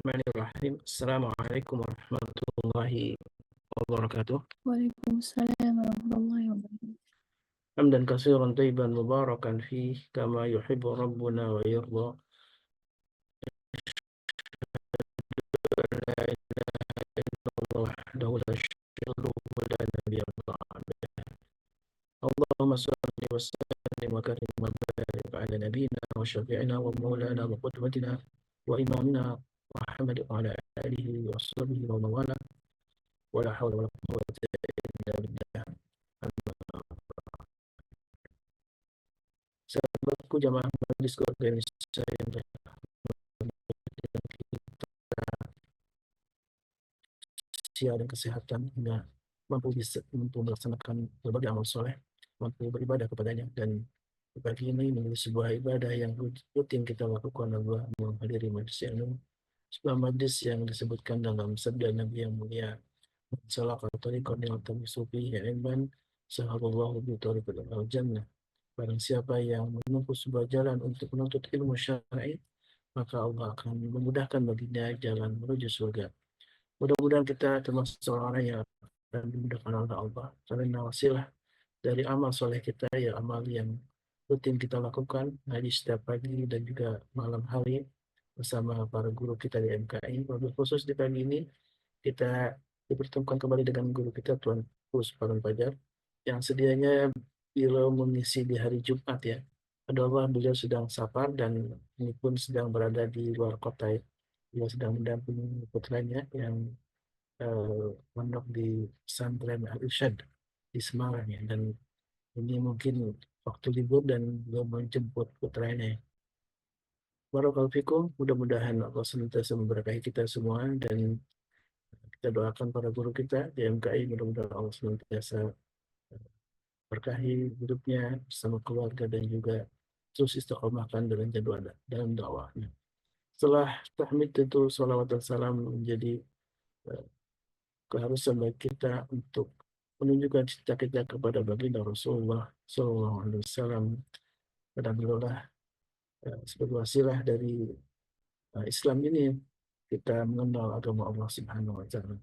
Bismillahirrahmanirrahim. Assalamualaikum warahmatullahi wabarakatuh. Waalaikumsalam warahmatullahi wabarakatuh. Hamdan katsiran thayyiban mubarakan fih kama yuhibbu rabbuna wa yarda. La ilaha illallah wahdahu la syarika lahu wa la nabiyya ba'dah. Allahumma shalli wa sallim wa karim wa barik ala nabiyyina wa syafi'ina wa maulana wa qudwatina wa imamina Muhammad wa ala alihi wa sahbihi wa mawala wa la hawla wa la quwwata illa billah. Sahabatku jamaah majelis keluarga Indonesia yang sial dan kesehatan hingga mampu melaksanakan berbagai amal soleh, mampu beribadah kepadanya, dan pagi ini menjadi sebuah ibadah yang rutin kita lakukan adalah menghadiri majelis ilmu, sebuah majelis yang disebutkan dalam sabda Nabi yang mulia, salaka tariqan yaltami sufi ilman sahalallahu bi tariqil al-jannah. Barang siapa yang menempuh sebuah jalan untuk menuntut ilmu syar'i, maka Allah akan memudahkan baginya jalan menuju surga. Mudah-mudahan kita termasuk orang yang akan dimudahkan oleh Allah. Karena wasilah dari amal soleh kita, ya amal yang rutin kita lakukan ngaji setiap pagi dan juga malam hari bersama para guru kita di MKI. Wabil khusus di pagi ini kita dipertemukan kembali dengan guru kita Tuan Kus Parun Pajar yang sedianya beliau mengisi di hari Jumat ya. Adalah beliau sedang safar dan ini pun sedang berada di luar kota ya. Beliau sedang mendampingi putranya yang mondok di pesantren Al-Irsyad di Semarang ya. Dan ini mungkin waktu libur dan beliau menjemput putranya. Barakallahu fikum, mudah-mudahan Allah senantiasa memberkahi kita semua dan kita doakan para guru kita di MKI, mudah-mudahan Allah senantiasa berkahi hidupnya bersama keluarga dan juga terus istiqomahkan dalam jadwal dalam dakwahnya. Setelah tahmid tentu salawat dan salam menjadi eh, keharusan bagi kita untuk menunjukkan cinta kita kepada baginda Rasulullah Sallallahu Alaihi Wasallam. Dan beliaulah sebagai wasilah dari Islam ini kita mengenal agama Allah Subhanahu Wa Taala.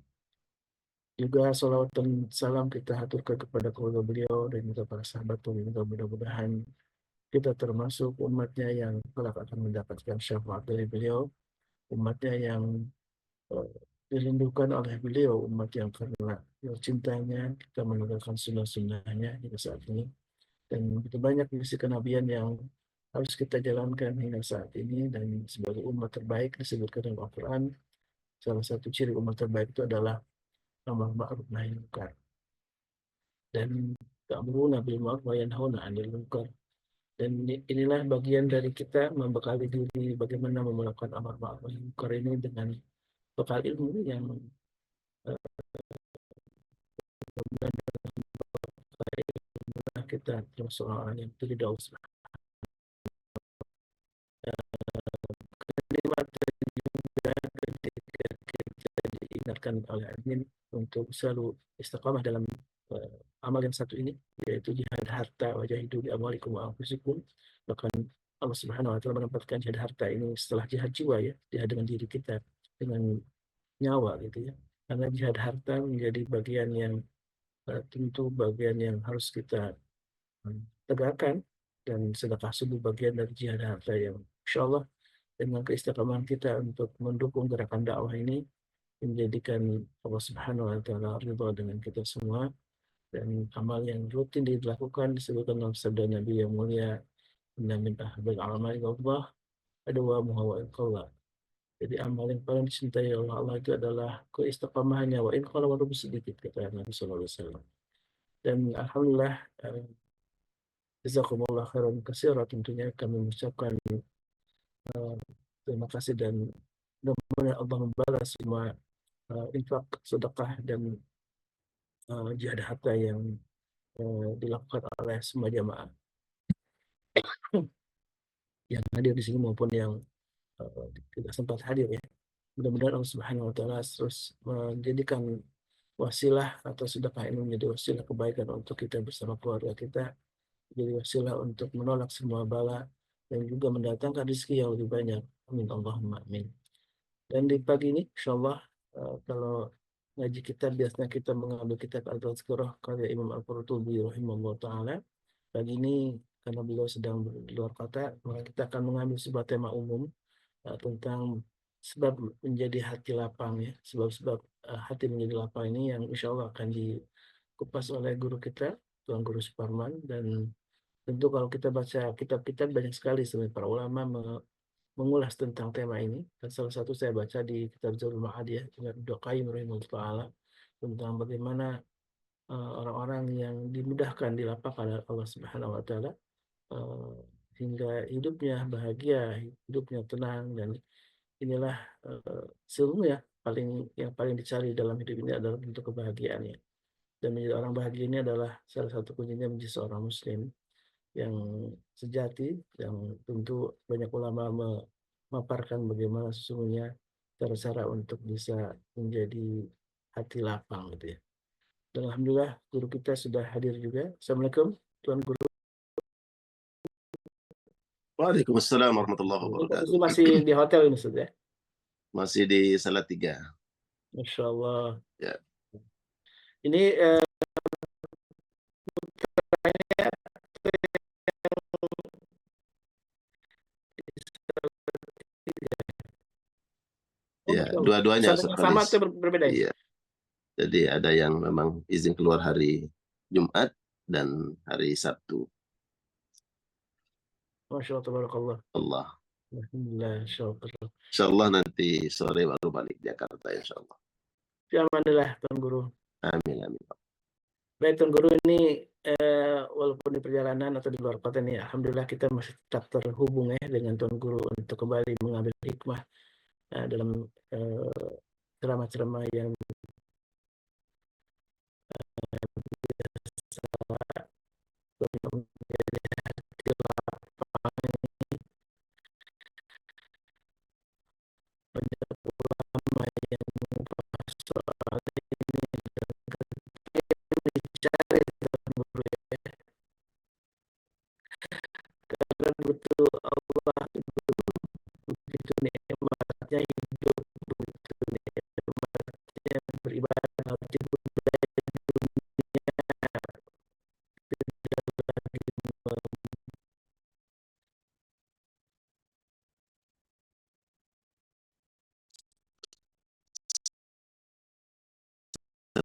Juga salawat dan salam kita haturkan kepada keluarga beliau dan juga para sahabat beliau. Mudah-mudahan kita termasuk umatnya yang kelak akan mendapatkan syafaat dari beliau, umatnya yang eh, dirindukan oleh beliau, umat yang karena cintanya kita menegakkan sunnah-sunnahnya hingga saat ini. Dan begitu banyak misi kenabian yang harus kita jalankan hingga saat ini, dan sebagai umat terbaik disebutkan dalam Al-Quran, salah satu ciri umat terbaik itu adalah amar ma'ruf nahi munkar. Dan ta'muruna bil ma'ruf wa yanhauna 'anil munkar. Dan inilah bagian dari kita membekali diri bagaimana melakukan amar ma'ruf nahi munkar ini dengan bekal ilmu yang kita termasuk orang yang tidak usah nikmat dan juga ketika kita diingatkan oleh admin untuk selalu istiqamah dalam amal yang satu ini, yaitu jihad harta wa jahidu bi amwalikum wa anfusikum. Bahkan Allah Subhanahu wa taala menempatkan jihad harta ini setelah jihad jiwa ya, jihad dengan diri kita, dengan nyawa gitu ya. Karena jihad harta menjadi bagian yang tentu bagian yang harus kita tegakkan, dan sedekah subuh bagian dari jihad harta yang insya Allah dengan keistiqamahan kita untuk mendukung gerakan dakwah ini menjadikan Allah Subhanahu wa taala ridha dengan kita semua. Dan amal yang rutin dilakukan disebutkan dalam sabda Nabi yang mulia, inna min ahbil amali Allah adawa muhawa. Jadi amal yang paling dicintai oleh Allah itu adalah keistiqamahannya, wa in qala walaupun sedikit, kata Nabi sallallahu alaihi wasallam. Dan alhamdulillah, jazakumullah khairan katsira, tentunya kami mengucapkan terima kasih dan mudah-mudahan Allah membalas semua infak, sedekah dan jihad harta yang dilakukan oleh semua jamaah yang hadir di sini maupun yang tidak sempat hadir ya. Mudah-mudahan Allah Subhanahu wa taala terus menjadikan wasilah atau sedekah ini menjadi wasilah kebaikan untuk kita bersama keluarga kita, jadi wasilah untuk menolak semua bala dan juga mendatangkan rezeki yang lebih banyak. Amin Allahumma amin. Dan di pagi ini insyaallah kalau ngaji kita biasanya kita mengambil kitab Al-Tazkirah karya Imam Al-Qurtubi rahimahullah taala. Pagi ini karena beliau sedang di luar kota, maka kita akan mengambil sebuah tema umum tentang sebab menjadi hati lapang ya, sebab-sebab hati menjadi lapang ini yang insya Allah akan dikupas oleh guru kita, Tuan Guru Suparman. Dan tentu kalau kita baca kitab-kitab banyak sekali sebenarnya para ulama mengulas tentang tema ini. Dan salah satu saya baca di kitab Zadul Ma'ad ya, dengan Ibnu Qayyim rahimahullah taala tentang bagaimana orang-orang yang dimudahkan dilapangkan oleh Allah Subhanahu wa taala eh, hingga hidupnya bahagia, hidupnya tenang. Dan inilah sesungguhnya yang paling dicari dalam hidup ini adalah bentuk kebahagiaan ya. Dan menjadi orang bahagia ini adalah salah satu kuncinya menjadi seorang muslim yang sejati, yang tentu banyak ulama memaparkan bagaimana sesungguhnya cara-cara untuk bisa menjadi hati lapang gitu ya. Dan alhamdulillah guru kita sudah hadir juga. Assalamualaikum Tuan Guru. Waalaikumsalam warahmatullahi Ini wabarakatuh. posisi masih di hotel ini Ustaz ya? Masih di Salatiga. Masya Allah. Ya. Ini Ya, Masya Allah. dua-duanya Pesantren Ustaz yang sama Khalis. atau berbeda ya? Iya. Jadi ada yang memang izin keluar hari Jumat dan hari Sabtu. Masya Allah, tabarakallah. Allah. Alhamdulillah, insya Allah. Insya Allah nanti sore baru balik Jakarta insya Allah. Ya, alhamdulillah, Tuan Guru. Amin, amin. Baik, Tuan Guru, ini walaupun di perjalanan atau di luar kota nih, alhamdulillah kita masih tetap terhubung ya dengan Tuan Guru untuk kembali mengambil hikmah dalam ceramah-ceramah yang betul Allah begitu nikmatnya hidup, begitu nikmatnya beribadah,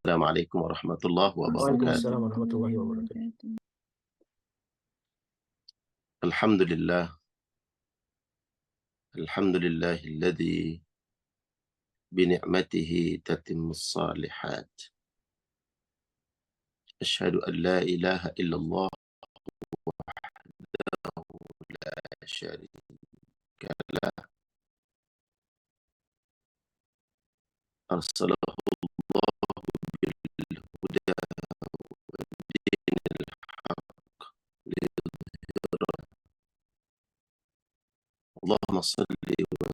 Assalamualaikum warahmatullahi wabarakatuh. Waalaikumsalam warahmatullahi wabarakatuh. Alhamdulillah. Alhamdulillahilladzi bini'matihi tatimmus salihat. Asyhadu an la ilaha illallah la syarika lah. Arsalahu bil huda wa dinil haq liyudhhira. Allahumma salli wa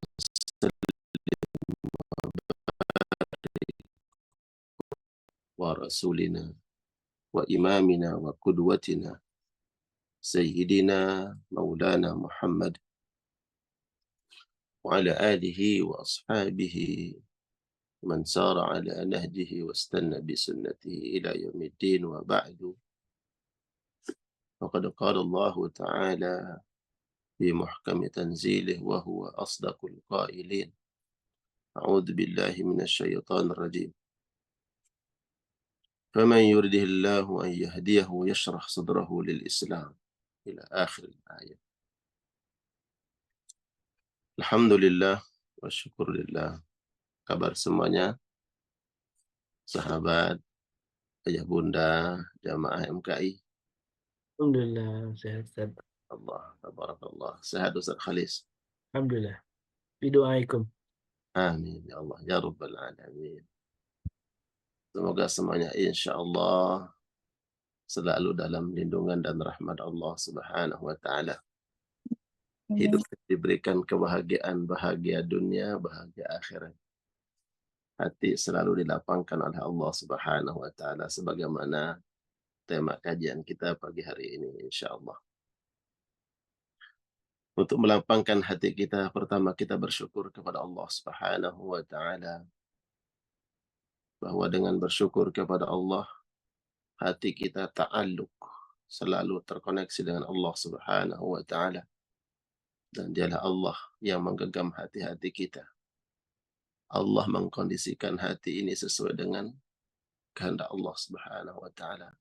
sallim wa rasulina wa imamina wa qudwatina sayyidina maulana Muhammad wa ala alihi wa ashabihi man sara ala nahjihi wa istanna bi sunnatihi ila yaumiddin wa ba'du. Faqad qala Allah ta'ala fi muhkami tanzilih wa huwa asdaqul qailin. A'udzu billahi minasy syaithanir rajim. فمن يرده الله أن يهديه يشرح صدره للإسلام إلى آخر الآية. Alhamdulillah wa syukurillah. Kabar semuanya, sahabat, ayah bunda, jamaah MKI. Alhamdulillah, sehat Ustaz. Allah, tabarakallah. Sehat Ustaz Khalis. Alhamdulillah. Bidu'aikum. Amin ya Allah, ya Rabbal Alamin. Semoga semuanya insya Allah selalu dalam lindungan dan rahmat Allah Subhanahu wa Ta'ala. Hidup diberikan kebahagiaan, bahagia dunia, bahagia akhirat. Hati selalu dilapangkan oleh Allah Subhanahu wa Ta'ala, sebagaimana tema kajian kita pagi hari ini insya Allah. Untuk melapangkan hati kita, pertama kita bersyukur kepada Allah Subhanahu wa taala, bahwa dengan bersyukur kepada Allah, hati kita ta'alluq, selalu terkoneksi dengan Allah Subhanahu wa taala, dan dialah Allah yang menggenggam hati-hati kita. Allah mengkondisikan hati ini sesuai dengan kehendak Allah Subhanahu wa taala.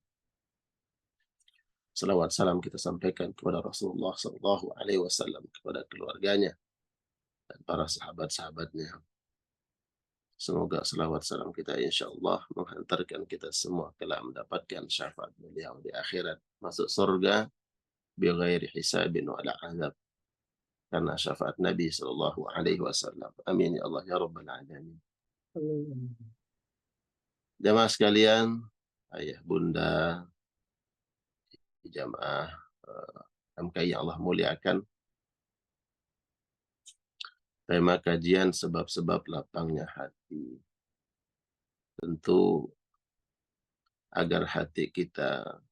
Salawat salam kita sampaikan kepada Rasulullah sallallahu alaihi wasallam, kepada keluarganya dan para sahabat-sahabatnya. Semoga salawat salam kita insyaallah menghantarkan kita semua kelak mendapatkan syafaat beliau di akhirat, masuk surga bighairi hisabin wala azab, karena syafaat Nabi sallallahu alaihi wasallam. Amin ya Allah ya rabbal alamin. Jamaah sekalian, ayah bunda, jamaah MKI yang Allah muliakan, tema kajian sebab-sebab lapangnya hati. Tentu agar hati kita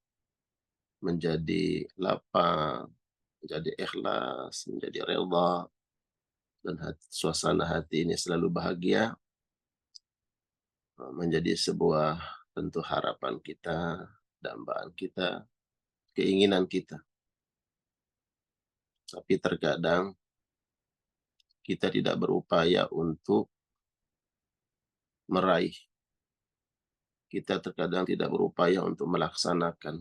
menjadi lapang, menjadi ikhlas, menjadi redha, dan suasana hati ini selalu bahagia, menjadi sebuah tentu harapan kita, dambaan kita, keinginan kita. Tapi terkadang kita tidak berupaya untuk meraih. Kita terkadang tidak berupaya untuk melaksanakan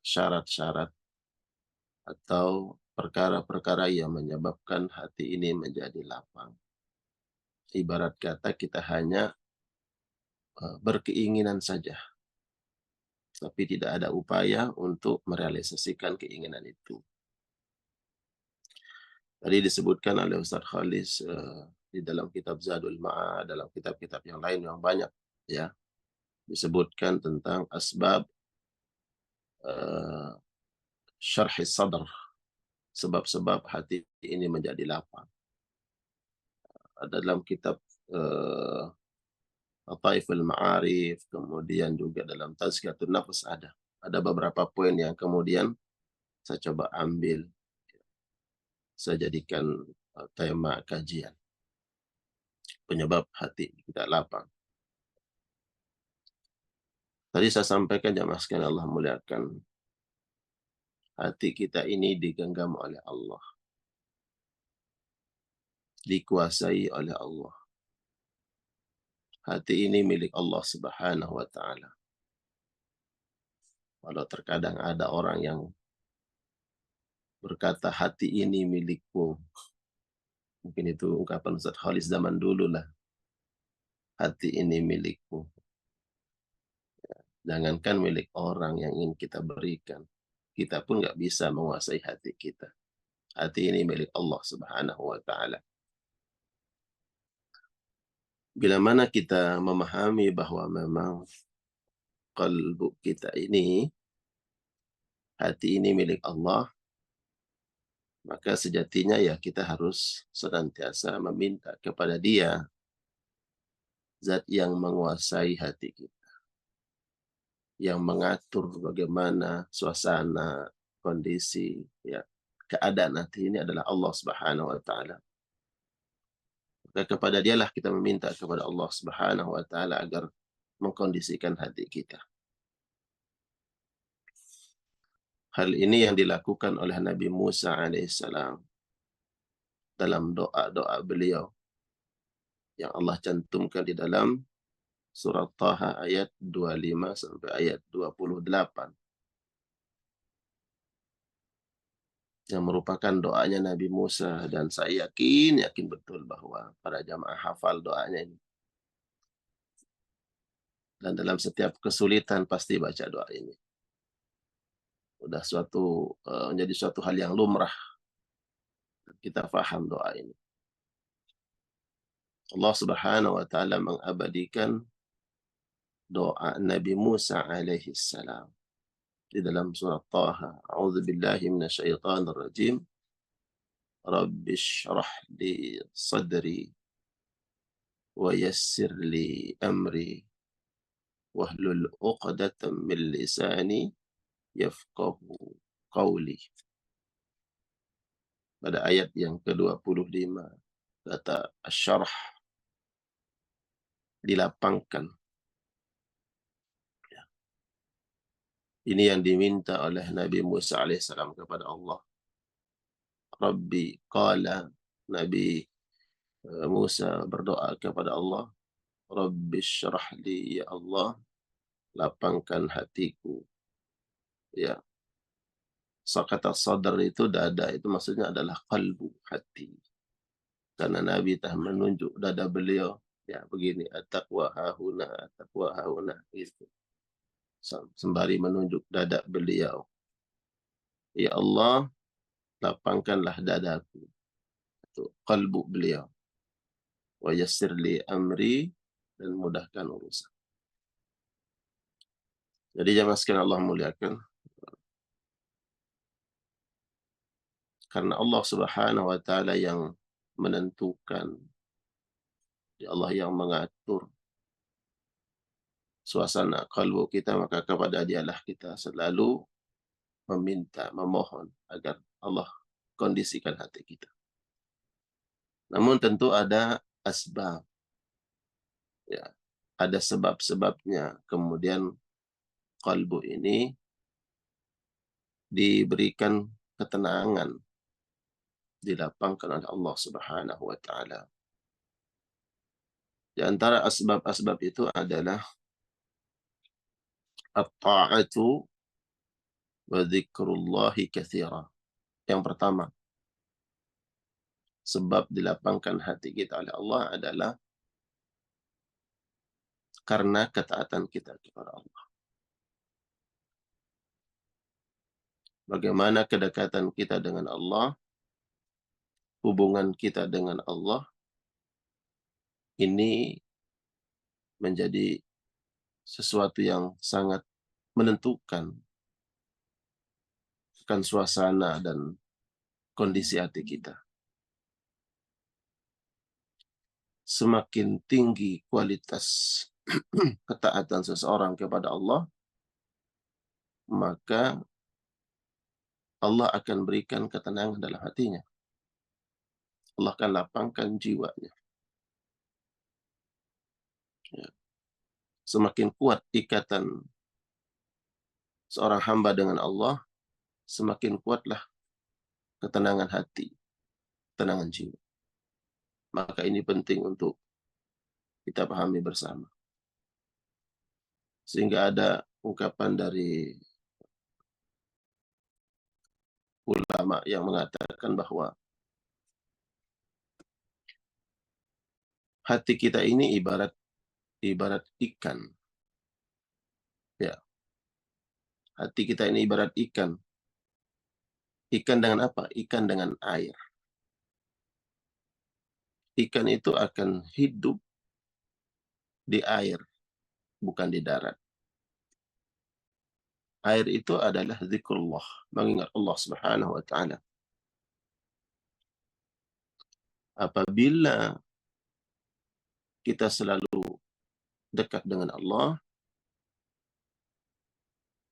syarat-syarat atau perkara-perkara yang menyebabkan hati ini menjadi lapang. Ibarat kata kita hanya berkeinginan saja, tapi tidak ada upaya untuk merealisasikan keinginan itu. Tadi disebutkan oleh Ustaz Khalis di dalam kitab Zadul Ma'ad, dalam kitab-kitab yang lain yang banyak, ya, disebutkan tentang asbab syarhi sadr, sebab-sebab hati ini menjadi lapang. Ada dalam kitab Taiful Ma'arif, kemudian juga dalam Tazkiyatun Nafs ada beberapa poin yang kemudian saya coba ambil, saya jadikan tema kajian, penyebab hati kita lapang. Tadi saya sampaikan jamaah sekalian Allah muliakan, hati kita ini digenggam oleh Allah, dikuasai oleh Allah. Hati ini milik Allah Subhanahu wa taala. Walau terkadang ada orang yang berkata hati ini milikku. Mungkin itu ungkapan Ustaz Khalis zaman dulu lah. Hati ini milikku. Jangankan milik orang yang ingin kita berikan, kita pun nggak bisa menguasai hati kita. Hati ini milik Allah Subhanahu wa taala. Bila mana kita memahami bahwa memang kalbu kita ini, hati ini milik Allah, maka sejatinya ya kita harus senantiasa meminta kepada Dia, zat yang menguasai hati kita, yang mengatur bagaimana suasana, kondisi, ya, keadaan hati ini adalah Allah Subhanahu wa taala. Maka kepada Dialah kita meminta kepada Allah Subhanahu wa taala agar mengkondisikan hati kita. Hal ini yang dilakukan oleh Nabi Musa alaihissalam dalam doa-doa beliau yang Allah cantumkan di dalam surat Taha ayat 25 sampai ayat 28. Yang merupakan doanya Nabi Musa, dan saya yakin betul bahwa para jamaah hafal doanya ini. Dan dalam setiap kesulitan pasti baca doa ini. Udah menjadi suatu hal yang lumrah. Kita faham doa ini. Allah Subhanahu wa taala mengabadikan doa Nabi Musa alaihi salam di dalam surat Taha. A'udzubillahi minasyaitonir rajim. Rabbi shrah li sadri wa yassir li amri wahlul 'uqdatam min lisani yafqahu qawli. pada ayat yang ke-25. Kata asy-syarh, dilapangkan. Ini yang diminta oleh Nabi Musa alaihissalam kepada Allah. Rabbi qala, Nabi Musa berdoa kepada Allah, Rabbi syrah li, ya Allah, lapangkan hatiku. Ya, kata sadar itu dada, itu maksudnya adalah qalbu, hati. Karena Nabi telah menunjuk dada beliau, ya begini, at-taqwa hahuna, at-taqwa hahuna, gitu. Sembari menunjuk dada beliau. Ya Allah, lapangkanlah dadaku, itu qalbu beliau. Wa yassir li amri, dan mudahkan urusan. Jadi jamaah sekalian Allah muliakan, karena Allah Subhanahu wa taala yang menentukan, Allah yang mengatur suasana kalbu kita, maka kepada Dialah kita selalu meminta, memohon agar Allah kondisikan hati kita. Namun tentu ada asbab, ya, ada sebab-sebabnya. Kemudian kalbu ini diberikan ketenangan, dilapangkan oleh Allah Subhanahu wa taala. Di antara asbab-asbab itu adalah at-ta'atu wa dzikrullahi katsira. Yang pertama, sebab dilapangkan hati kita oleh Allah adalah karena ketaatan kita kepada Allah. Bagaimana kedekatan kita dengan Allah, hubungan kita dengan Allah, ini menjadi sesuatu yang sangat menentukan akan suasana dan kondisi hati kita. Semakin tinggi kualitas ketaatan seseorang kepada Allah, maka Allah akan berikan ketenangan dalam hatinya. Allah akan lapangkan jiwanya. Ya. Semakin kuat ikatan seorang hamba dengan Allah, semakin kuatlah ketenangan hati, ketenangan jiwa. Maka ini penting untuk kita pahami bersama. Sehingga ada ungkapan dari ulama yang mengatakan bahwa hati kita ini ibarat ikan. Ya. Hati kita ini ibarat ikan. Ikan dengan apa? Ikan dengan air. Ikan itu akan hidup di air, bukan di darat. Air itu adalah zikrullah, mengingat Allah Subhanahu wa taala. Apabila kita selalu dekat dengan Allah,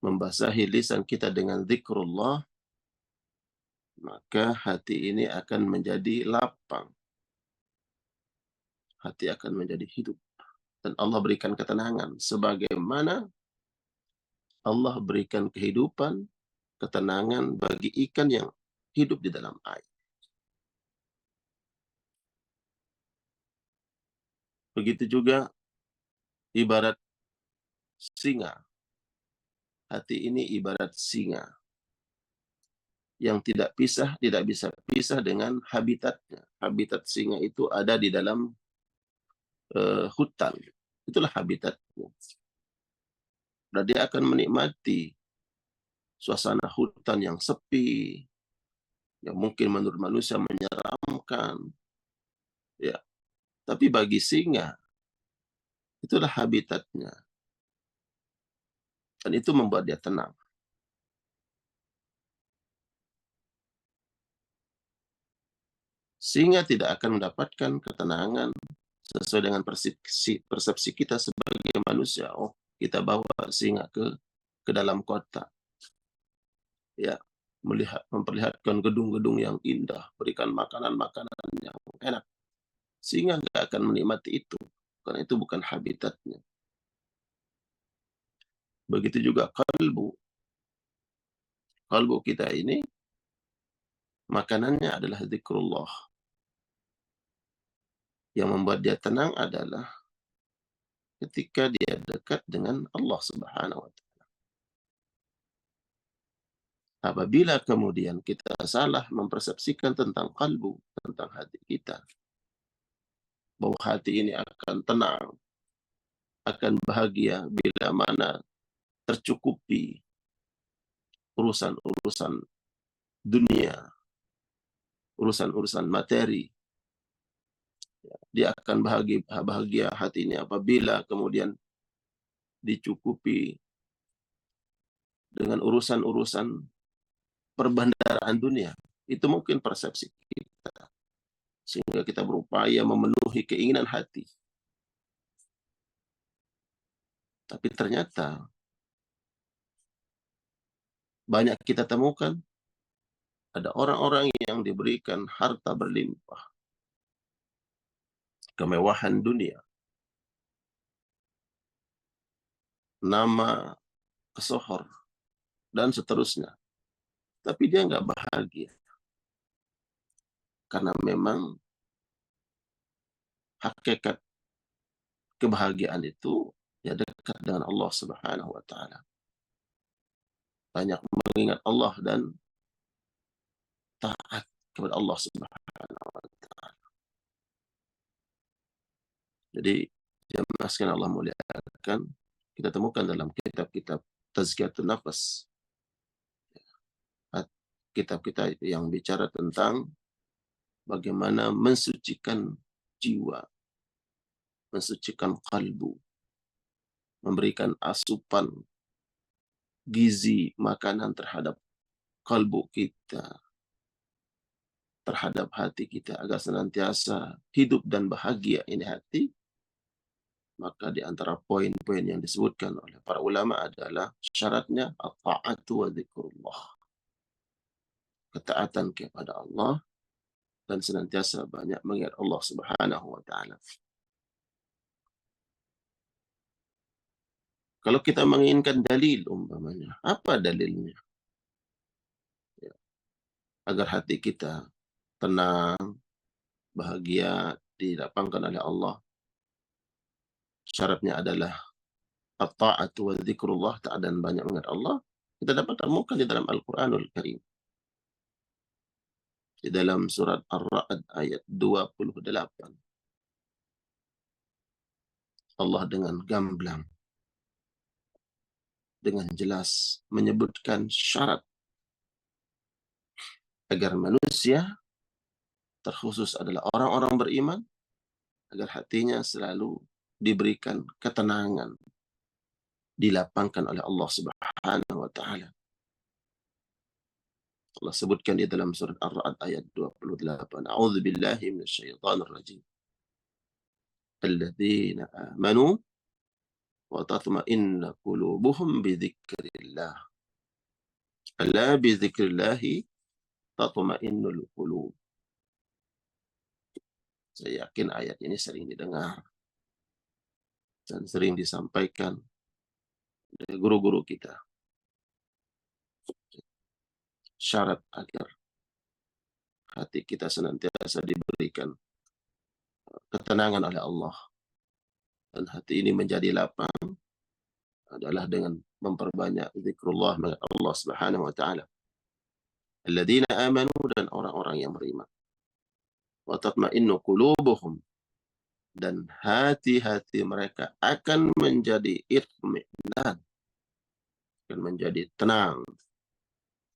membasahi lisan kita dengan zikrullah, maka hati ini akan menjadi lapang. Hati akan menjadi hidup. Dan Allah berikan ketenangan. Sebagaimana Allah berikan kehidupan, ketenangan bagi ikan yang hidup di dalam air. Begitu juga ibarat singa. Hati ini ibarat singa yang tidak bisa pisah dengan habitatnya. Habitat singa itu ada di dalam hutan. Itulah habitatnya. Dan dia akan menikmati suasana hutan yang sepi, yang mungkin menurut manusia menyeramkan. Ya. Tapi bagi singa, itulah habitatnya. Dan itu membuat dia tenang. Singa tidak akan mendapatkan ketenangan sesuai dengan persepsi kita sebagai manusia. Oh, kita bawa singa ke dalam kota. Ya, memperlihatkan gedung-gedung yang indah, berikan makanan-makanan yang enak, sehingga nggak akan menikmati itu, karena itu bukan habitatnya. Begitu juga kalbu. Kalbu kita ini, makanannya adalah zikrullah. Yang membuat dia tenang adalah ketika dia dekat dengan Allah Subhanahu wa Ta'ala. Apabila kemudian kita salah mempersepsikan tentang kalbu, tentang hati kita, bahwa hati ini akan tenang, akan bahagia bila mana tercukupi urusan-urusan dunia, urusan-urusan materi. Dia akan bahagia hatinya apabila kemudian dicukupi dengan urusan-urusan perbendaharaan dunia. Itu mungkin persepsi kita, sehingga kita berupaya memenuhi keinginan hati. Tapi ternyata banyak kita temukan ada orang-orang yang diberikan harta berlimpah, kemewahan dunia, nama, kesohor, dan seterusnya. Tapi dia nggak bahagia. Karena memang hakikat kebahagiaan itu ya dekat dengan Allah Subhanahu wa Ta'ala. Banyak mengingat Allah dan taat kepada Allah Subhanahu wa Ta'ala. Jadi jemaah sekalian Allah muliakan, kita temukan dalam kitab-kitab Tazkiyatun Nafas, kitab-kitab yang bicara tentang bagaimana mensucikan jiwa, mensucikan kalbu, memberikan asupan gizi makanan terhadap kalbu kita, terhadap hati kita, agar senantiasa hidup dan bahagia ini hati. Maka di antara poin-poin yang disebutkan oleh para ulama adalah syaratnya at-ta'atu wa dzikrullah. Ketaatan kepada Allah dan senantiasa banyak mengingat Allah Subhanahu wa Ta'ala. Kalau kita menginginkan dalil umpamanya, apa dalilnya? Ya, agar hati kita tenang, bahagia, dilapangkan oleh Allah. Syaratnya adalah at-ta'atu wa dzikrullah, taat dan banyak mengingat Allah. Kita dapat temukan di dalam Al-Quranul Karim. Di dalam surat Ar-Ra'd ayat 28. Allah dengan gamblang, dengan jelas menyebutkan syarat agar manusia, terkhusus adalah orang-orang beriman, agar hatinya selalu diberikan ketenangan, dilapangkan oleh Allah Subhanahu wa Ta'ala. Allah sebutkan di dalam surat Ar-Ra'd ayat 28. A'udzu billahi minasyaitonir rajim. Alladzina amanu wa tatma'innu qulubuhum bi dzikrillah. Ala bi dzikrillah tatma'innul qulub. Saya yakin ayat ini sering didengar dan sering disampaikan oleh guru-guru kita. Syarat agar hati kita senantiasa diberikan ketenangan oleh Allah dan hati ini menjadi lapang adalah dengan memperbanyak zikrullah mengingat Allah Subhanahu wa Ta'ala. Alladzina amanu, dan orang-orang yang beriman. Wa tatma'innu qulubuhum, dan hati-hati mereka akan menjadi itminan, akan menjadi tenang.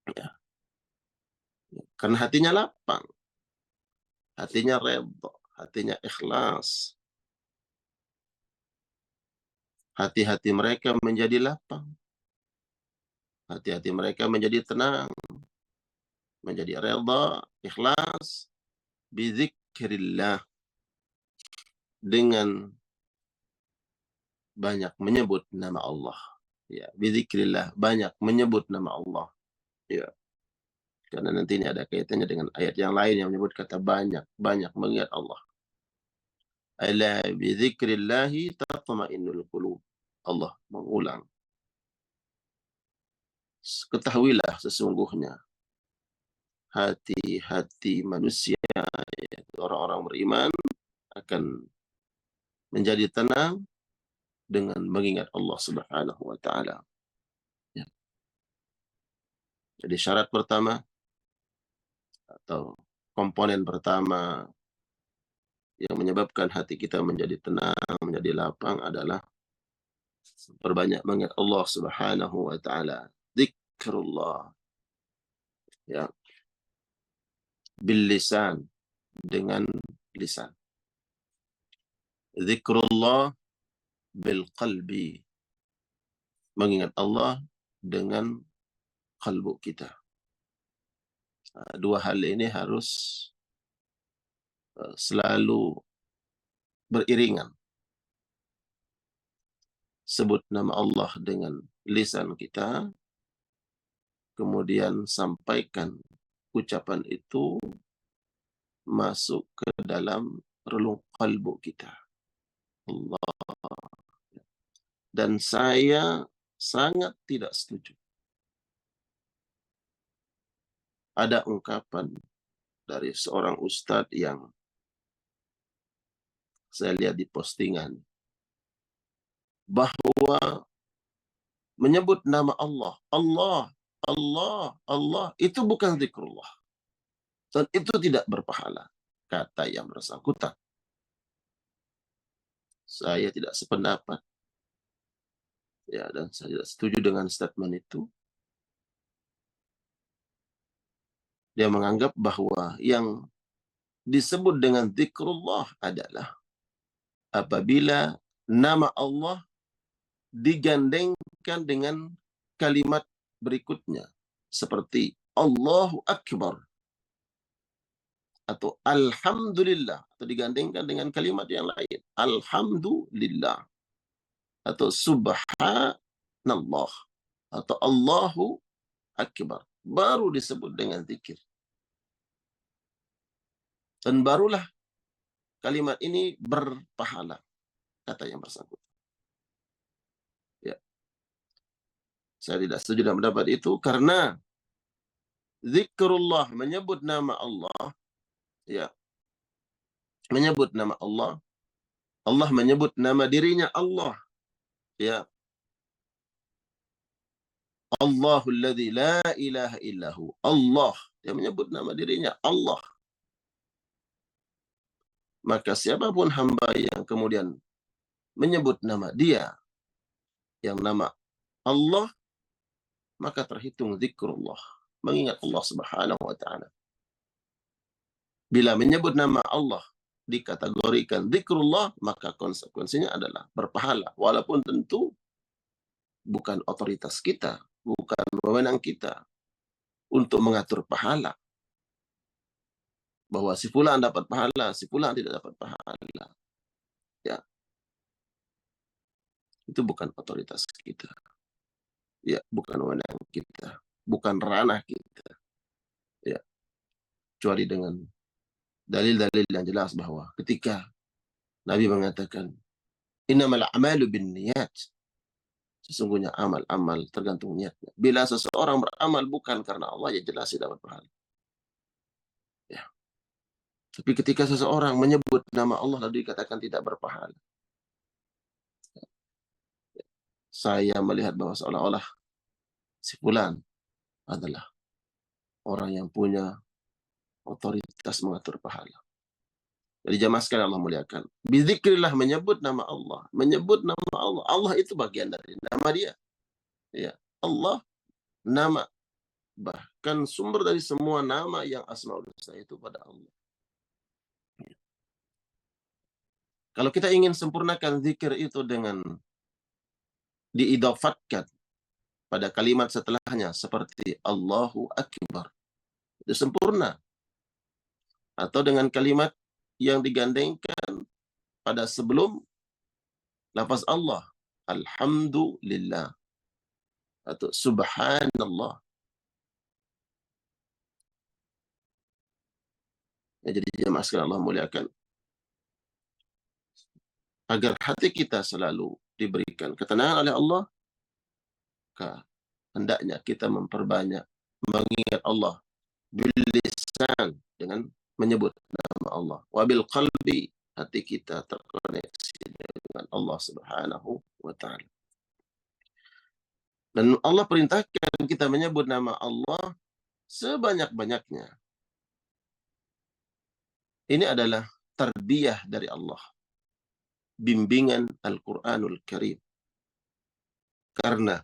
Ya. Karena hatinya lapang, hatinya redha, hatinya ikhlas. Hati-hati mereka menjadi lapang. Hati-hati mereka menjadi tenang, menjadi redha, ikhlas, bizikrillah, dengan banyak menyebut nama Allah. Ya, bizikrillah, banyak menyebut nama Allah. Ya. Karena nanti ini ada kaitannya dengan ayat yang lain yang menyebut kata banyak mengingat Allah. Ala bidzikrillahi tatma'innul qulub. Allah mengulang. Ketahuilah sesungguhnya hati-hati manusia, orang-orang beriman, akan menjadi tenang dengan mengingat Allah Subhanahu wa taala. Ya. Jadi syarat pertama atau komponen pertama yang menyebabkan hati kita menjadi tenang, menjadi lapang adalah perbanyak mengingat Allah Subhanahu wa taala. Zikrullah, ya, bil lisan, dengan lisan. Zikrullah bil qalbi, mengingat Allah dengan kalbu kita. Dua hal ini harus selalu beriringan. Sebut nama Allah dengan lisan kita, kemudian sampaikan ucapan itu masuk ke dalam relung kalbu kita. Allah. Dan saya sangat tidak setuju ada ungkapan dari seorang ustadz yang saya lihat di postingan bahwa menyebut nama Allah, Allah, itu bukan zikrullah. Dan itu tidak berpahala, kata yang bersangkutan. Saya tidak sependapat. Ya, dan saya tidak setuju dengan statement itu. Dia menganggap bahwa yang disebut dengan zikrullah adalah apabila nama Allah digandengkan dengan kalimat berikutnya, seperti Allahu Akbar atau Alhamdulillah, atau digandengkan dengan kalimat yang lain, Alhamdulillah, atau Subhanallah, atau Allahu Akbar, baru disebut dengan zikir. Dan barulah kalimat ini berpahala, kata yang bersangkutan. Ya. Saya tidak setuju dengan pendapat itu karena zikrullah, menyebut nama Allah, ya, menyebut nama Allah, Allah menyebut nama dirinya Allah, ya, Allahul ladzi la ilaha illahu, Allah, yang menyebut nama dirinya Allah. Maka siapapun hamba yang kemudian menyebut nama dia, yang nama Allah, maka terhitung zikrullah, mengingat Allah Subhanahu wa taala. Bila menyebut nama Allah dikategorikan zikrullah, maka konsekuensinya adalah berpahala, walaupun tentu bukan otoritas kita, bukan wewenang kita untuk mengatur pahala. Bahwa si fulan dapat pahala, si fulan tidak dapat pahala. Ya. Itu bukan otoritas kita. Ya, bukan wewenang kita, bukan ranah kita. Ya. Kecuali dengan dalil-dalil yang jelas bahwa ketika Nabi mengatakan innamal a'malu binniyat, sesungguhnya amal-amal tergantung niatnya. Bila seseorang beramal bukan karena Allah, ya jelas tidak dapat pahala. Ya. Tapi ketika seseorang menyebut nama Allah lalu dikatakan tidak berpahala, saya melihat bahwa seolah-olah si fulan adalah orang yang punya otoritas mengatur pahala. Jadi jamaah sekalian Allah muliakan. Bizikrillah, menyebut nama Allah. Menyebut nama Allah. Allah itu bagian dari nama dia. Ya. Allah, nama. Bahkan sumber dari semua nama yang Asmaul Husna itu pada Allah. Kalau kita ingin sempurnakan zikir itu dengan diidafatkan pada kalimat setelahnya seperti Allahu Akbar, itu sempurna. Atau dengan kalimat yang digandengkan pada sebelum lafaz Allah, Alhamdulillah atau Subhanallah. Ya, jadi jemaah sekalian Allah muliakan, agar hati kita selalu diberikan ketenangan oleh Allah, maka hendaknya kita memperbanyak mengingat Allah bil lisan, dengan menyebut nama Allah, wabil qalbi, hati kita terkoneksi dengan Allah Subhanahu wa taala. Dan Allah perintahkan kita menyebut nama Allah sebanyak-banyaknya. Ini adalah tarbiyah dari Allah, bimbingan Al-Qur'anul Karim. Karena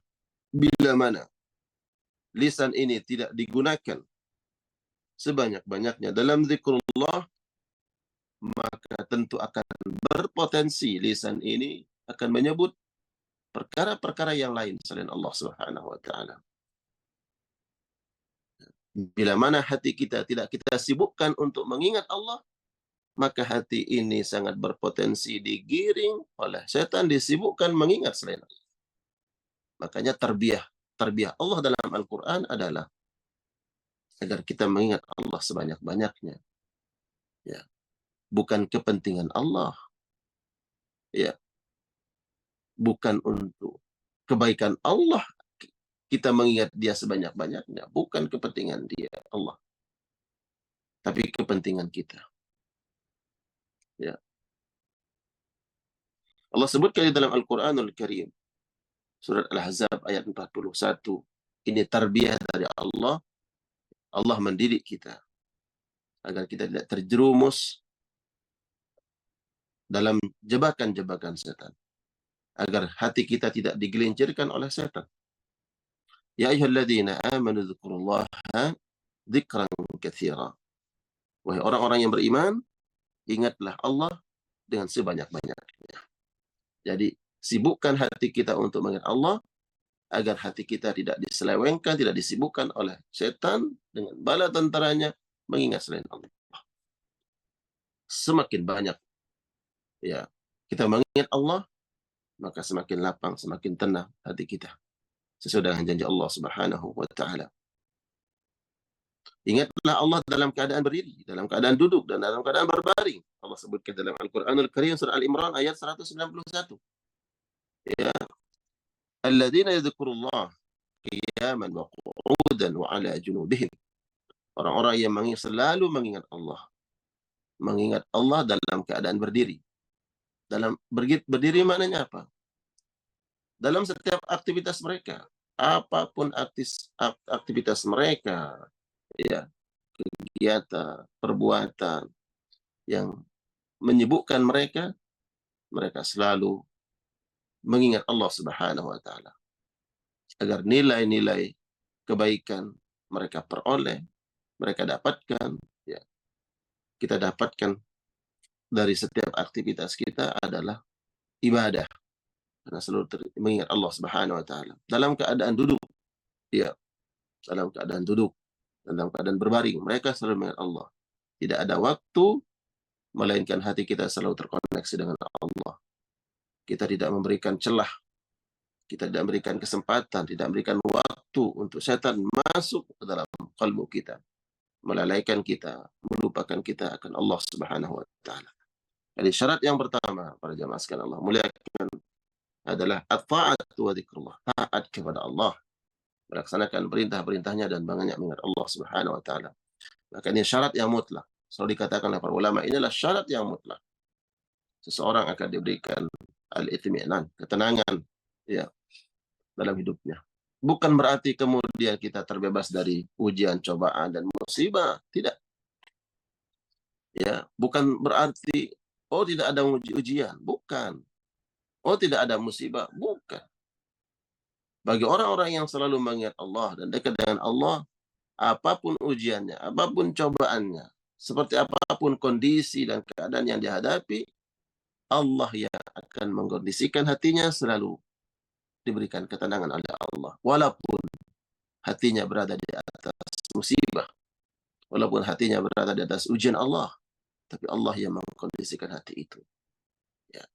bila mana lisan ini tidak digunakan sebanyak-banyaknya dalam zikrullah, maka tentu akan berpotensi lisan ini akan menyebut perkara-perkara yang lain selain Allah Subhanahu wa taala. Bila mana hati kita tidak kita sibukkan untuk mengingat Allah, maka hati ini sangat berpotensi digiring oleh setan, disibukkan mengingat selain Allah. Makanya tarbiyah Allah dalam Al-Quran adalah agar kita mengingat Allah sebanyak-banyaknya. Ya, bukan kepentingan Allah. Ya, bukan untuk kebaikan Allah kita mengingat dia sebanyak-banyaknya, bukan kepentingan dia Allah, tapi kepentingan kita. Ya. Allah sebutkan di dalam Al-Quranul Karim, surat Al-Ahzab ayat 41, ini tarbiyah dari Allah. Allah mendidik kita agar kita tidak terjerumus dalam jebakan-jebakan setan, agar hati kita tidak digelincirkan oleh setan. Ya ayyuhalladzina amanu dzkurullaha dzikran katsira. Wahai orang-orang yang beriman, ingatlah Allah dengan sebanyak-banyaknya. Jadi, sibukkan hati kita untuk mengingat Allah, agar hati kita tidak diselewengkan, tidak disibukkan oleh setan dengan bala tentaranya mengingat selain Allah. Semakin banyak ya kita mengingat Allah, maka semakin lapang, semakin tenang hati kita, sesuai dengan janji Allah Subhanahu wa taala. Ingatlah Allah dalam keadaan berdiri, dalam keadaan duduk, dan dalam keadaan berbaring. Allah sebutkan dalam Al-Quranul Karim surah Al-Imran ayat 191. Ya, alladzina yadhkurullah qiyaman wa qu'udan wa 'ala junubihim. Orang-orang yang selalu mengingat Allah. Mengingat Allah dalam keadaan berdiri. Dalam berdiri maknanya apa? Dalam setiap aktivitas mereka, apapun aktivitas mereka, ya, kegiatan, perbuatan yang menyibukkan mereka, mereka selalu mengingat Allah Subhanahu wa taala, agar nilai-nilai kebaikan mereka peroleh, mereka dapatkan, ya. Kita dapatkan dari setiap aktivitas kita adalah ibadah, karena selalu mengingat Allah Subhanahu wa taala dalam keadaan duduk, ya, dalam keadaan duduk, dalam keadaan berbaring, mereka selalu mengingat Allah. Tidak ada waktu melainkan hati kita selalu terkoneksi dengan Allah. Kita tidak memberikan celah, kita tidak memberikan kesempatan, tidak memberikan waktu untuk setan masuk ke dalam kalbu kita, melalaikan kita, melupakan kita akan Allah Subhanahu wa taala. Jadi syarat yang pertama para jamaah sekalian Allah muliakan adalah at-ta'at wa dzikrullah, taat kepada Allah, melaksanakan perintah-perintahnya dan banyak mengingat Allah Subhanahu wa taala. Maka ini syarat yang mutlak. Selalu dikatakan oleh para ulama, inilah syarat yang mutlak. Seseorang akan diberikan al-itminan, ketenangan, ya, dalam hidupnya. Bukan berarti kemudian kita terbebas dari ujian, cobaan, dan musibah. Tidak. Ya, bukan berarti oh tidak ada ujian. Bukan. Oh tidak ada musibah. Bukan. Bagi orang-orang yang selalu mengingat Allah dan dekat dengan Allah, apapun ujiannya, apapun cobaannya, seperti apapun kondisi dan keadaan yang dihadapi, Allah yang akan mengkondisikan hatinya selalu diberikan ketenangan oleh Allah. Walaupun hatinya berada di atas musibah, walaupun hatinya berada di atas ujian Allah, tapi Allah yang mengkondisikan hati itu. Ya.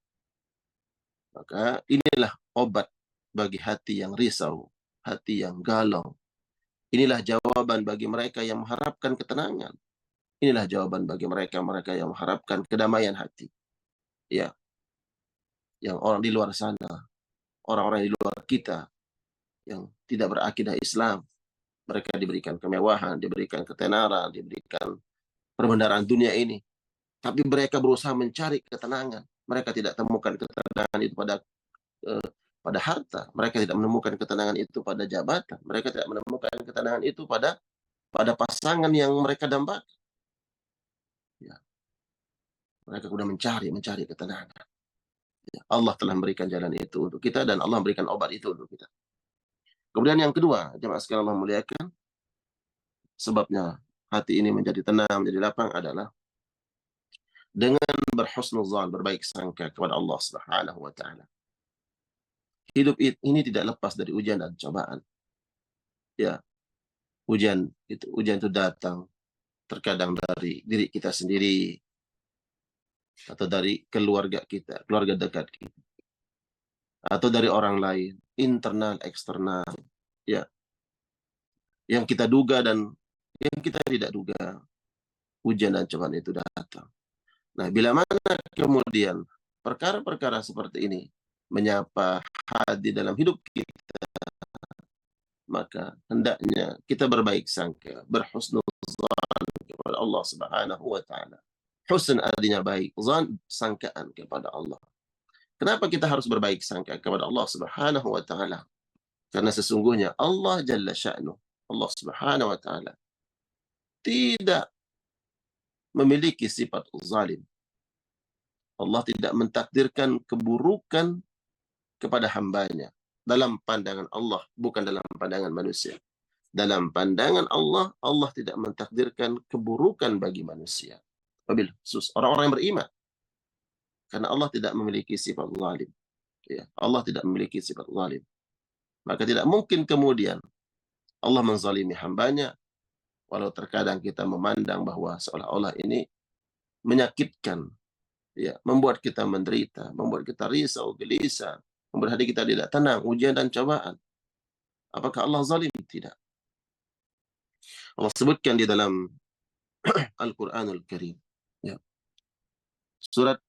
Maka inilah obat bagi hati yang risau, hati yang galau. Inilah jawaban bagi mereka yang mengharapkan ketenangan. Inilah jawaban bagi mereka yang mengharapkan kedamaian hati. Ya, yang orang di luar sana, orang-orang di luar kita yang tidak berakidah Islam, mereka diberikan kemewahan, diberikan ketenaran, diberikan perbendaharaan dunia ini. Tapi mereka berusaha mencari ketenangan. Mereka tidak temukan ketenangan itu eh, pada harta. Mereka tidak menemukan ketenangan itu pada jabatan. Mereka tidak menemukan ketenangan itu pada pasangan yang mereka dambakan. Ya, mereka sudah mencari ketenangan. Ya, Allah telah memberikan jalan itu untuk kita dan Allah memberikan obat itu untuk kita. Kemudian yang kedua, jemaah sekalian Allah muliakan, sebabnya hati ini menjadi tenang, menjadi lapang adalah dengan berhusnuzan, berbaik sangka kepada Allah Subhanahu wa taala. Hidup ini tidak lepas dari ujian dan cobaan. Ya, ujian itu datang terkadang dari diri kita sendiri atau dari keluarga kita, keluarga dekat kita, atau dari orang lain, internal, eksternal, ya, yang kita duga dan yang kita tidak duga, ujian dan cobaan itu datang. Nah, bila mana kemudian perkara-perkara seperti ini menyapa hadir dalam hidup kita, maka hendaknya kita berbaik sangka, berhusnuzan kepada Allah Subhanahu wa taala. Husn artinya baik, zan sangkaan kepada Allah. Kenapa kita harus berbaik sangka kepada Allah Subhanahu wa taala? Karena sesungguhnya Allah Jalla Sya'nu, Allah Subhanahu wa taala tidak memiliki sifat zalim. Allah tidak mentakdirkan keburukan kepada hambanya. Dalam pandangan Allah, bukan dalam pandangan manusia. Dalam pandangan Allah, Allah tidak mentakdirkan keburukan bagi manusia. Wabil khusus orang-orang yang beriman. Karena Allah tidak memiliki sifat zalim. Ya, Allah tidak memiliki sifat zalim. Maka tidak mungkin kemudian Allah menzalimi hambanya, walau terkadang kita memandang bahwa seolah-olah ini menyakitkan, ya, membuat kita menderita, membuat kita risau, gelisah, membuat hati kita tidak tenang, ujian dan cobaan. Apakah Allah zalim? Tidak. Allah sebutkan di dalam Al-Quranul Karim. Ya. Surat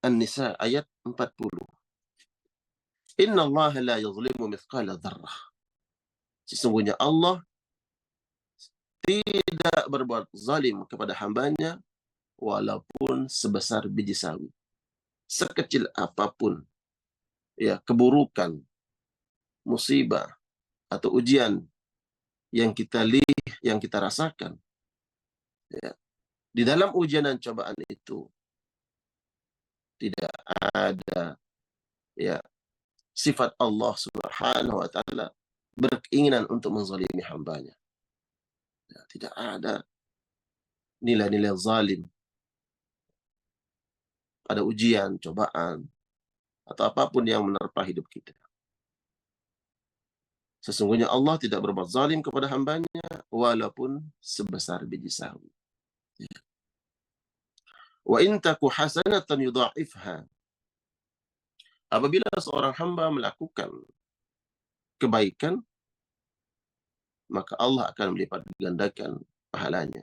An-Nisa ayat 40. Inna Allah la yuzlimu mithqala dzarrah. Sesungguhnya Allah tidak berbuat zalim kepada hambanya walaupun sebesar biji sawi. Sekecil apapun ya keburukan, musibah atau ujian yang kita rasakan, ya, di dalam ujian dan cobaan itu tidak ada, ya, sifat Allah Subhanahu wa taala berkeinginan untuk menzalimi hambanya. Ya, tidak ada nilai-nilai zalim pada ujian, cobaan, atau apapun yang menerpa hidup kita. Sesungguhnya Allah tidak berbuat zalim kepada hambanya walaupun sebesar biji sawi. Ya. Wa in taku hasanatan yudha'ifha. Apabila seorang hamba melakukan kebaikan, maka Allah akan melipat gandakan pahalanya.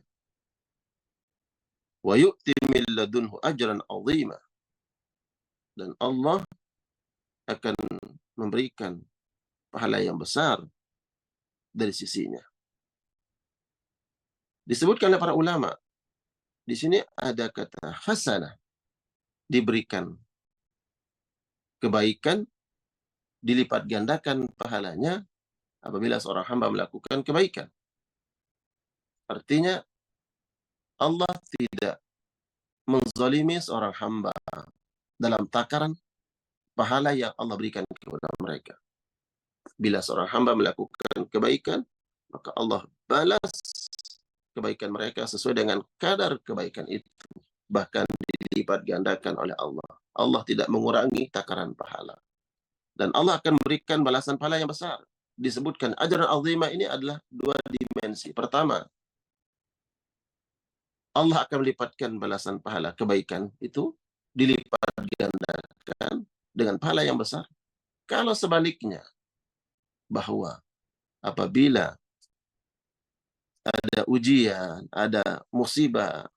Wa yu'ti min ladunhu ajran 'azima. Dan Allah akan memberikan pahala yang besar dari sisinya. Disebutkan oleh para ulama, di sini ada kata hasanah, diberikan kebaikan, dilipat gandakan pahalanya apabila seorang hamba melakukan kebaikan. Artinya Allah tidak menzalimi seorang hamba dalam takaran pahala yang Allah berikan kepada mereka. Bila seorang hamba melakukan kebaikan, maka Allah balas kebaikan mereka sesuai dengan kadar kebaikan itu. Bahkan dilipat gandakan oleh Allah. Allah tidak mengurangi takaran pahala. Dan Allah akan memberikan balasan pahala yang besar. Disebutkan ajran azimah ini adalah dua dimensi. Pertama, Allah akan melipatkan balasan pahala kebaikan itu, dilipat gandakan dengan pahala yang besar. Kalau sebaliknya, bahwa apabila ada ujian, ada musibah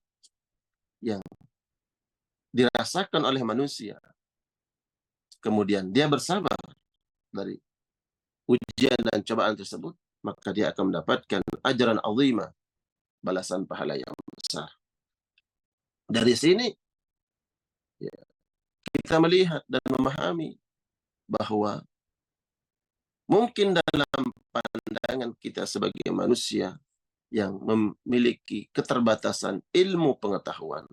yang dirasakan oleh manusia, kemudian dia bersabar dari ujian dan cobaan tersebut, maka dia akan mendapatkan ajaran azimah, balasan pahala yang besar. Dari sini ya, kita melihat dan memahami bahwa mungkin dalam pandangan kita sebagai manusia yang memiliki keterbatasan ilmu pengetahuan,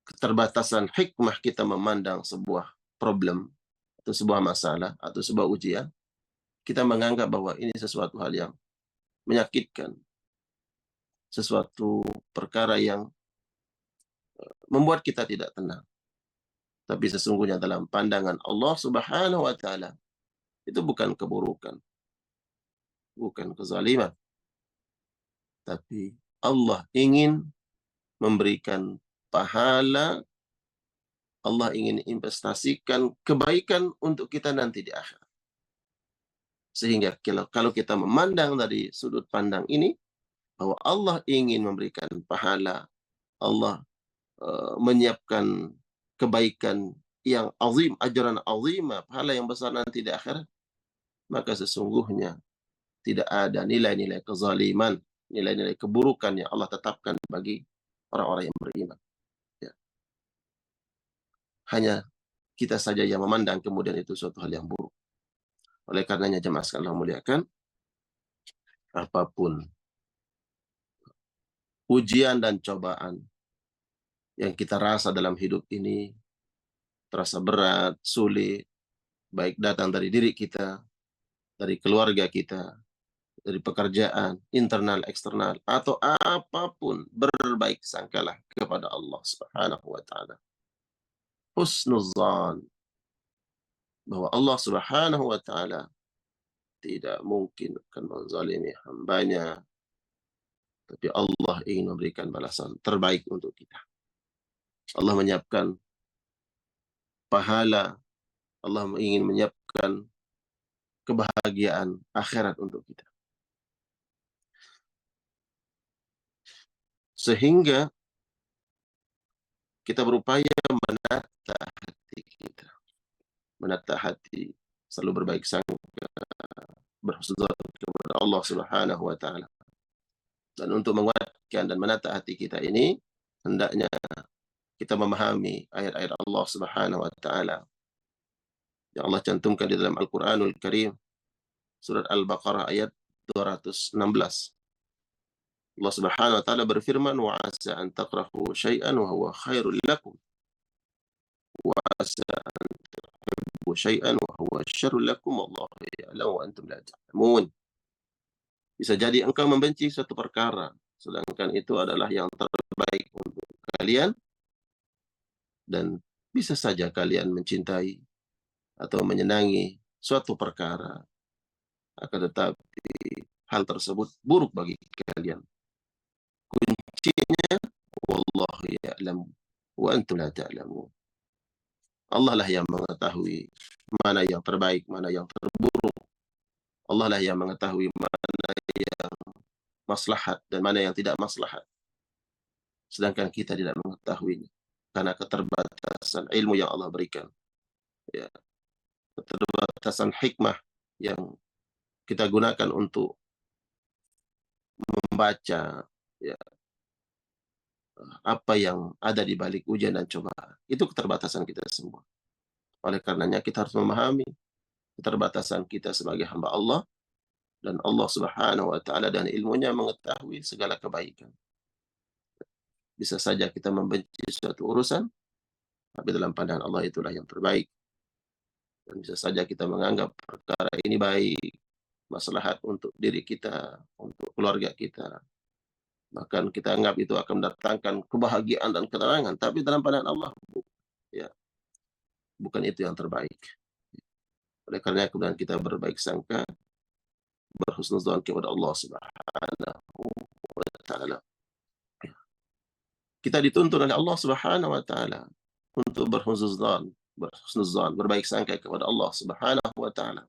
keterbatasan hikmah kita memandang sebuah problem atau sebuah masalah atau sebuah ujian, kita menganggap bahwa ini sesuatu hal yang menyakitkan, sesuatu perkara yang membuat kita tidak tenang. Tapi sesungguhnya dalam pandangan Allah Subhanahu wa taala itu bukan keburukan, bukan kezaliman, tapi Allah ingin memberikan pahala, Allah ingin investasikan kebaikan untuk kita nanti di akhirat. Sehingga kalau kita memandang dari sudut pandang ini, bahwa Allah ingin memberikan pahala, Allah menyiapkan kebaikan yang azim, ajaran azimah, pahala yang besar nanti di akhirat, maka sesungguhnya tidak ada nilai-nilai kezaliman, nilai-nilai keburukan yang Allah tetapkan bagi orang-orang yang beriman. Ya. Hanya kita saja yang memandang kemudian itu suatu hal yang buruk. Oleh karenanya jemaah sekalian muliakan, apapun ujian dan cobaan yang kita rasa dalam hidup ini, terasa berat, sulit, baik datang dari diri kita, dari keluarga kita, dari pekerjaan, internal, eksternal, atau apapun, berbaik sangkalah kepada Allah Subhanahu wa taala. Husnuzan, bahwa Allah Subhanahu wa taala tidak mungkin akan menzalimi hambanya, tapi Allah ingin memberikan balasan terbaik untuk kita. Allah menyiapkan pahala, Allah ingin menyiapkan kebahagiaan akhirat untuk kita. Sehingga kita berupaya menata hati kita. Menata hati, selalu berbaik sangka, berhusnuzan kepada Allah Subhanahu wa taala. Dan untuk menguatkan dan menata hati kita ini, hendaknya kita memahami ayat-ayat Allah Subhanahu wa taala yang Allah cantumkan di dalam Al-Qur'anul Karim, surat Al-Baqarah ayat 216. Allah Subhanahu wa taala berfirman, "Wa 'asa an takrahu syai'an wa huwa khairul lakum, wa 'asa an tuhibbu syai'an wa huwa syarrul lakum, wallahu ya'lamu wa antum la ta'lamun." Bisa jadi engkau membenci suatu perkara, sedangkan itu adalah yang terbaik untuk kalian, dan bisa saja kalian mencintai atau menyenangi suatu perkara, akan tetapi hal tersebut buruk bagi kalian. Kuncinya, wallahu ya'lam wa antum la ta'lamun. Allah lah yang mengetahui mana yang terbaik, mana yang terburuk. Allah lah yang mengetahui mana yang maslahat dan mana yang tidak maslahat. Sedangkan kita tidak mengetahuinya karena keterbatasan ilmu yang Allah berikan. Ya, keterbatasan hikmah yang kita gunakan untuk membaca, ya, apa yang ada di balik ujian dan cobaan. Itu keterbatasan kita semua. Oleh karenanya kita harus memahami keterbatasan kita sebagai hamba Allah, dan Allah Subhanahu wa taala dan ilmunya mengetahui segala kebaikan. Bisa saja kita membenci suatu urusan, tapi dalam pandangan Allah itulah yang terbaik. Dan bisa saja kita menganggap perkara ini baik, maslahat untuk diri kita, untuk keluarga kita. Bahkan kita anggap itu akan mendatangkan kebahagiaan dan ketenangan, tapi dalam pandangan Allah, ya, bukan itu yang terbaik. Oleh karena kemudian kita berbaik sangka, berhusnuzan kepada Allah Subhanahu wa taala. Kita dituntun oleh Allah Subhanahu wa taala untuk berhusnuzan, berbaik sangka kepada Allah Subhanahu wa taala.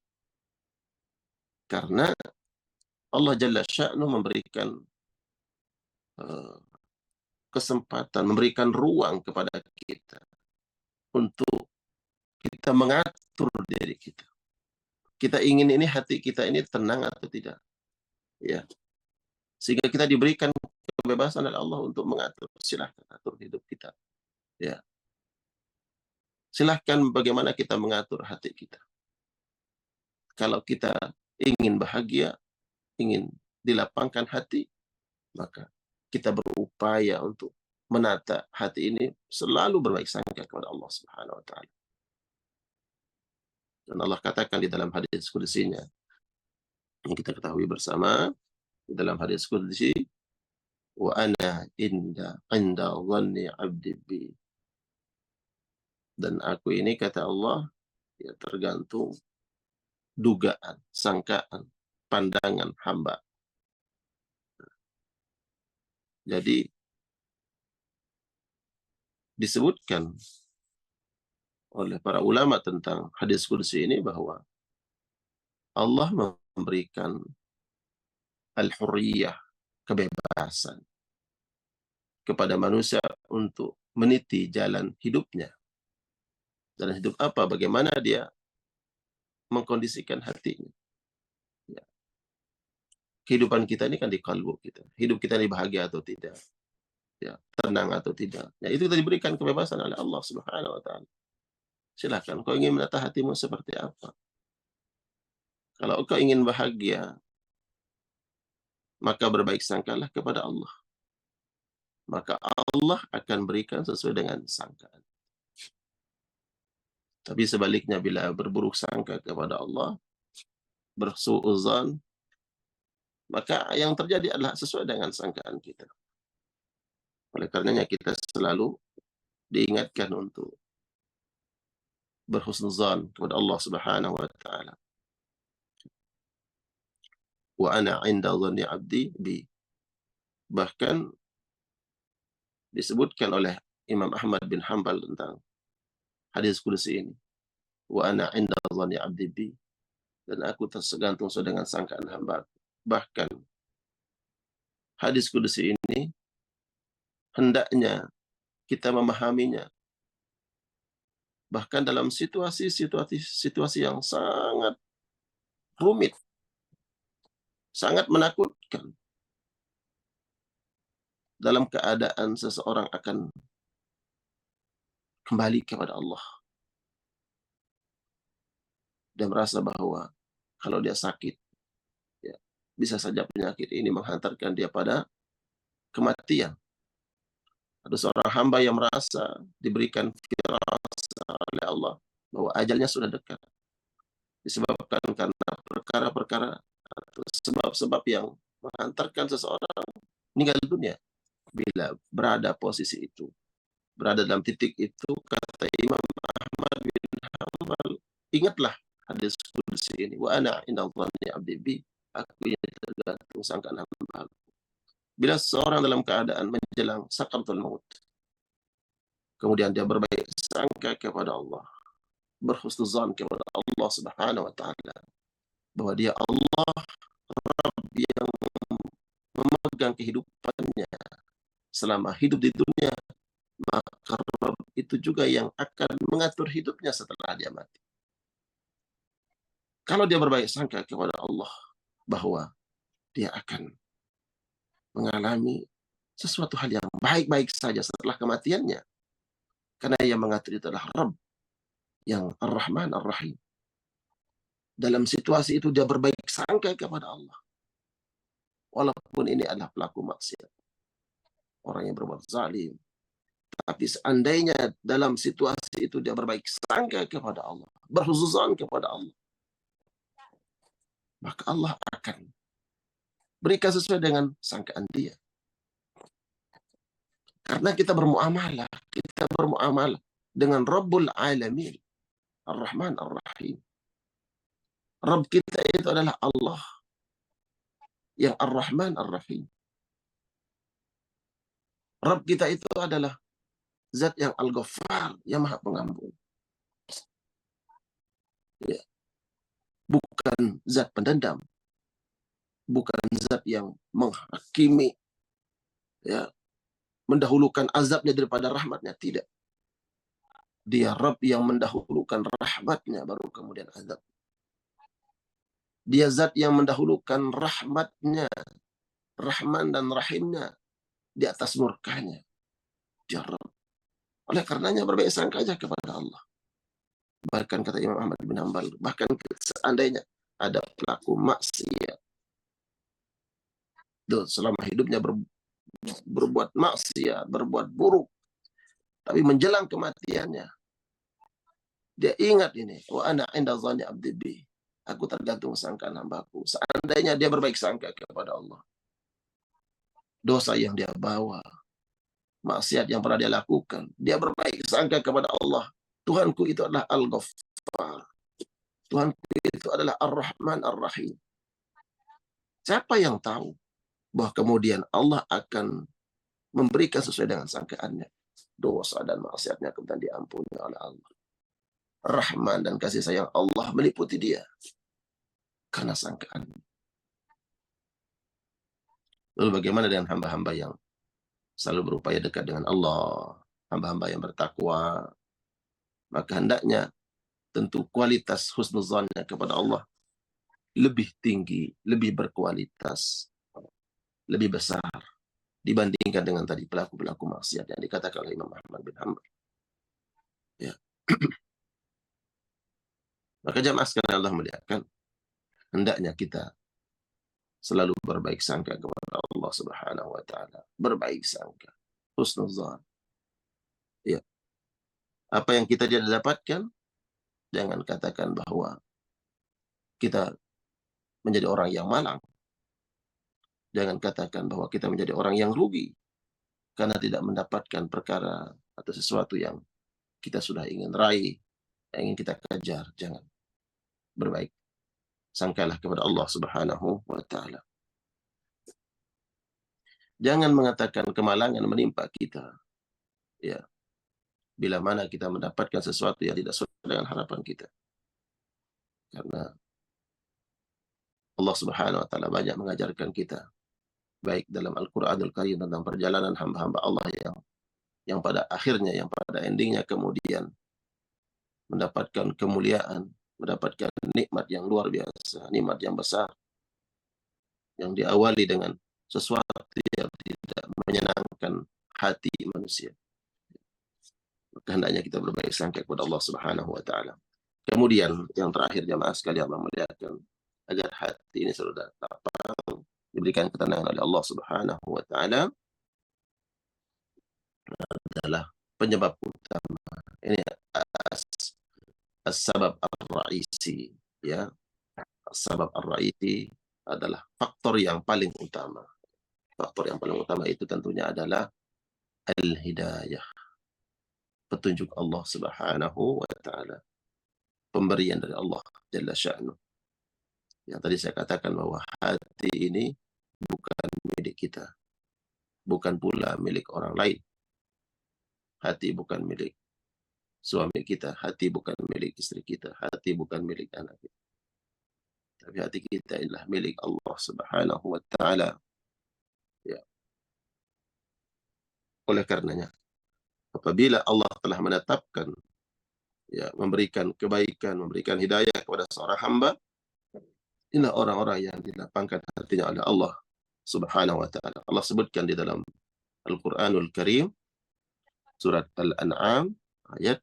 Karena Allah Jalla Sya'nu memberikan kesempatan, memberikan ruang kepada kita untuk kita mengatur diri kita. Kita ingin ini, hati kita ini tenang atau tidak. Ya. Sehingga kita diberikan kebebasan oleh Allah untuk mengatur. Silahkan atur hidup kita. Ya. Silahkan bagaimana kita mengatur hati kita. Kalau kita ingin bahagia, ingin dilapangkan hati, maka kita berupaya untuk menata hati ini selalu berbaik sangka kepada Allah Subhanahu wa taala. Dan Allah katakan di dalam hadis qudsinya yang kita ketahui bersama, di dalam hadis qudsi, wa ana inda dhanni 'abdi bi. Dan aku ini, kata Allah, ya tergantung dugaan, sangkaan, pandangan hamba. Jadi disebutkan oleh para ulama tentang hadis qudsi ini bahwa Allah memberikan al-hurriyah, kebebasan kepada manusia untuk meniti jalan hidupnya. Jalan hidup apa? Bagaimana dia mengkondisikan hatinya. Ya. Kehidupan kita ini kan di kalbu kita. Hidup kita ini bahagia atau tidak. Ya, tenang atau tidak. Ya, itu kita diberikan kebebasan oleh Allah Subhanahu wa taala. Silakan, kau ingin menata hatimu seperti apa? Kalau kau ingin bahagia, maka berbaik sangkalah kepada Allah. Maka Allah akan berikan sesuai dengan sangkaan. Tapi sebaliknya, bila berburuk sangka kepada Allah, bersu'uzan, maka yang terjadi adalah sesuai dengan sangkaan kita. Oleh karenanya kita selalu diingatkan untuk berhusnuzan kepada Allah Subhanahu wa taala. Wa ana 'inda dhanni 'abdi bi. Bahkan disebutkan oleh Imam Ahmad bin Hanbal tentang hadis qudsi ini. Wa ana 'inda dhanni 'abdi bi. Dan aku tergantung sesuai dengan sangkaan hamba. Bahkan hadis qudsi ini hendaknya kita memahaminya bahkan dalam situasi yang sangat rumit, sangat menakutkan, dalam keadaan seseorang akan kembali kepada Allah dan merasa bahwa kalau dia sakit, ya, bisa saja penyakit ini menghantarkan dia pada kematian. Ada seorang hamba yang merasa diberikan firasat oleh Allah bahwa ajalnya sudah dekat, disebabkan karena perkara-perkara atau sebab-sebab yang menghantarkan seseorang meninggal dunia. Bila berada posisi itu, berada dalam titik itu, kata Imam Ahmad bin Hanbal, ingatlah hadis qudsi ini, wa ana inda dhanni 'abdi bi, aku ini tergantung sangkaan hamba. Bila seorang dalam keadaan menjelang sakaratul maut, kemudian dia berbaik sangka kepada Allah, berhusnuzan kepada Allah Subhanahu wa taala, bahwa dia Allah yang memegang kehidupannya selama hidup di dunia, maka Rabb itu juga yang akan mengatur hidupnya setelah dia mati. Kalau dia berbaik sangka kepada Allah bahwa dia akan mengalami sesuatu hal yang baik-baik saja setelah kematiannya, karena yang mengatur itu adalah Rabb yang Ar-Rahman Ar-Rahim. Dalam situasi itu dia berbaik sangka kepada Allah, walaupun ini adalah pelaku maksiat, orang yang berbuat zalim. Tapi seandainya dalam situasi itu dia berbaik sangka kepada Allah, berhusnuzan kepada Allah, maka Allah akan berikan sesuai dengan sangkaan dia. Karena kita bermuamalah dengan Rabbul Alamin, Ar-Rahman Ar-Rahim. Rabb kita itu adalah Allah yang Ar-Rahman Ar-Rahim. Rabb kita itu adalah Zat yang Al-Ghaffar, yang Maha Pengampun. Ya. Bukan zat pendendam, bukan zat yang menghakimi, ya, mendahulukan azabnya daripada rahmatnya. Tidak. Dia Rabb yang mendahulukan rahmatnya baru kemudian azab. Dia zat yang mendahulukan rahmatnya, Rahman dan Rahimnya di atas murkanya. Dia Rabb. Oleh karenanya berbaik sangka aja kepada Allah. Bahkan kata Imam Ahmad bin Hanbal, bahkan seandainya ada pelaku maksiat, selama hidupnya berbuat maksiat, berbuat buruk, tapi menjelang kematiannya, dia ingat ini, wa ana inda dhanni abdi bi. Aku tergantung sangkaan hambaku. Seandainya dia berbaik sangka kepada Allah, dosa yang dia bawa, maksiat yang pernah dia lakukan, dia berbaik sangka kepada Allah. Tuhanku itu adalah Al-Ghaffar. Tuhanku itu adalah Ar-Rahman Ar-Rahim. Siapa yang tahu bahwa kemudian Allah akan memberikan sesuai dengan sangkaannya. Dosa dan maksiatnya kemudian diampuni oleh Allah. Rahman dan kasih sayang Allah meliputi dia karena sangkaan. Lalu bagaimana dengan hamba-hamba yang selalu berupaya dekat dengan Allah, hamba-hamba yang bertakwa? Maka hendaknya tentu kualitas husnuzannya kepada Allah lebih tinggi, lebih berkualitas, lebih besar dibandingkan dengan tadi pelaku-pelaku maksiat yang dikatakan oleh Imam Ahmad bin Hanbal. Ya. Maka jamaah sekalian Allah muliakan, hendaknya kita selalu berbaik sangka kepada Allah Subhanahu wa taala. Berbaik sangka, husnuzan. Ya. Apa yang kita tidak dapatkan, jangan katakan bahwa kita menjadi orang yang malang. Jangan katakan bahwa kita menjadi orang yang rugi karena tidak mendapatkan perkara atau sesuatu yang kita sudah ingin raih, yang ingin kita kejar. Jangan. Berbaik sangkalah kepada Allah Subhanahu wa taala. Jangan mengatakan kemalangan menimpa kita. Ya. Bila mana kita mendapatkan sesuatu yang tidak sesuai dengan harapan kita. Karena Allah Subhanahu wa taala banyak mengajarkan kita baik dalam Al-Qur'anul Karim tentang perjalanan hamba-hamba Allah yang pada akhirnya, yang pada endingnya kemudian mendapatkan kemuliaan, mendapatkan nikmat yang luar biasa, nikmat yang besar, yang diawali dengan sesuatu yang tidak menyenangkan hati manusia. Maka hendaknya kita berbaik sangka kepada Allah Subhanahu wa taala. Kemudian yang terakhir jamaah sekalian Allah muliakan, agar hati ini selalu lapang, diberikan ketenangan oleh Allah Subhanahu wa taala, adalah penyebab utama. Ini as-sabab ar-ra'isi, ya. As-sabab ar-ra'isi adalah faktor yang paling utama. Faktor yang paling utama itu tentunya adalah al-hidayah. Petunjuk Allah Subhanahu wa taala. Pemberian dari Allah Jalla Sya'nu. Yang tadi saya katakan bahwa hati ini bukan milik kita. Bukan pula milik orang lain. Hati bukan milik suami kita. Hati bukan milik istri kita. Hati bukan milik anak kita. Tapi hati kita adalah milik Allah Subhanahu wa taala. Ya. Oleh karenanya, apabila Allah telah menetapkan, ya, memberikan kebaikan, memberikan hidayah kepada seorang hamba, inilah orang-orang yang dilapangkan hatinya oleh Allah Subhanahu wa taala. Allah sebutkan di dalam Al-Qur'anul Karim surat Al-An'am ayat